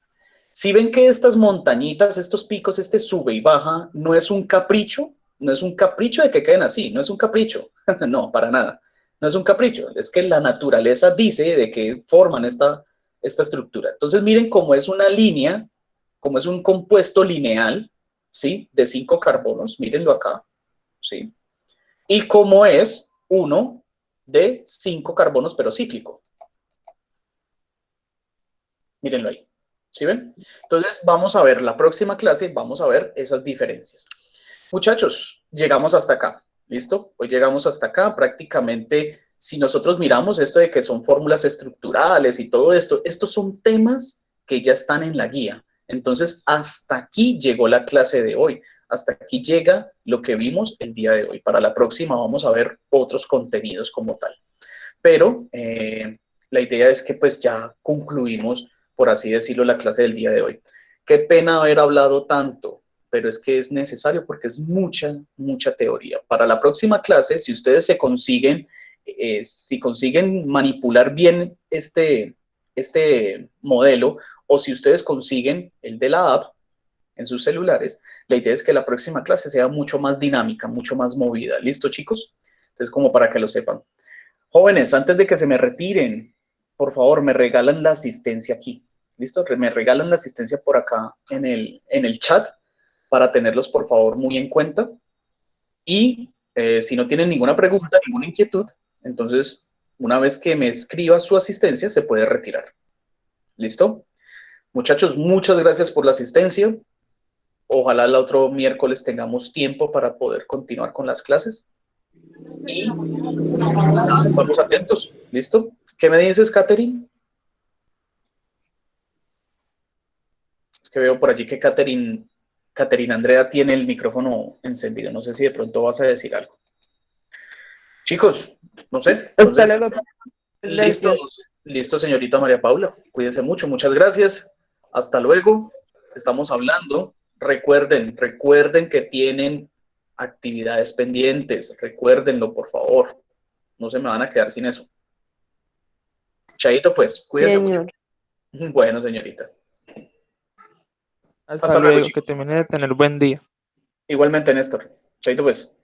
Si ven que estas montañitas, estos picos, este sube y baja, no es un capricho, no es un capricho de que queden así, no es un capricho, no, para nada, no es un capricho, es que la naturaleza dice de que forman esta estructura. Entonces miren cómo es una línea, como es un compuesto lineal, ¿sí? De 5 carbonos, mírenlo acá, ¿sí? Y cómo es uno de 5 carbonos, pero cíclico. Mírenlo ahí. ¿Sí ven? Entonces vamos a ver la próxima clase, vamos a ver esas diferencias. Muchachos, llegamos hasta acá. ¿Listo? Hoy llegamos hasta acá. Prácticamente, si nosotros miramos esto de que son fórmulas estructurales y todo esto, estos son temas que ya están en la guía. Entonces, hasta aquí llegó la clase de hoy. Hasta aquí llega lo que vimos el día de hoy. Para la próxima vamos a ver otros contenidos como tal. pero la idea es que pues ya concluimos, por así decirlo, la clase del día de hoy. Qué pena haber hablado tanto, pero es que es necesario porque es mucha, mucha teoría. Para la próxima clase, si ustedes se consiguen, si consiguen manipular bien este modelo, o si ustedes consiguen el de la app en sus celulares, la idea es que la próxima clase sea mucho más dinámica, mucho más movida. ¿Listo, chicos? Entonces, como para que lo sepan. Jóvenes, antes de que se me retiren, por favor, me regalan la asistencia aquí. ¿Listo? Me regalan la asistencia por acá en el chat para tenerlos, por favor, muy en cuenta. Y si no tienen ninguna pregunta, ninguna inquietud, entonces, una vez que me escriba su asistencia, se puede retirar. ¿Listo? Muchachos, muchas gracias por la asistencia. Ojalá el otro miércoles tengamos tiempo para poder continuar con las clases. Y estamos atentos. ¿Listo? ¿Qué me dices, Katherine? Es que veo por allí que Katherine Andrea tiene el micrófono encendido. No sé si de pronto vas a decir algo. Chicos, no sé. Hasta Entonces, luego. listo, Gracias. listo, señorita María Paula. Cuídense mucho. Muchas gracias. Hasta luego. Estamos hablando. Recuerden que tienen actividades pendientes. Recuérdenlo, por favor. No se me van a quedar sin eso. Chaito, pues. Cuídense mucho. Señor. Bueno, señorita. Hasta Hasta luego, luego, que chicos. termine de tener buen día. Igualmente, Néstor. Chaito, pues.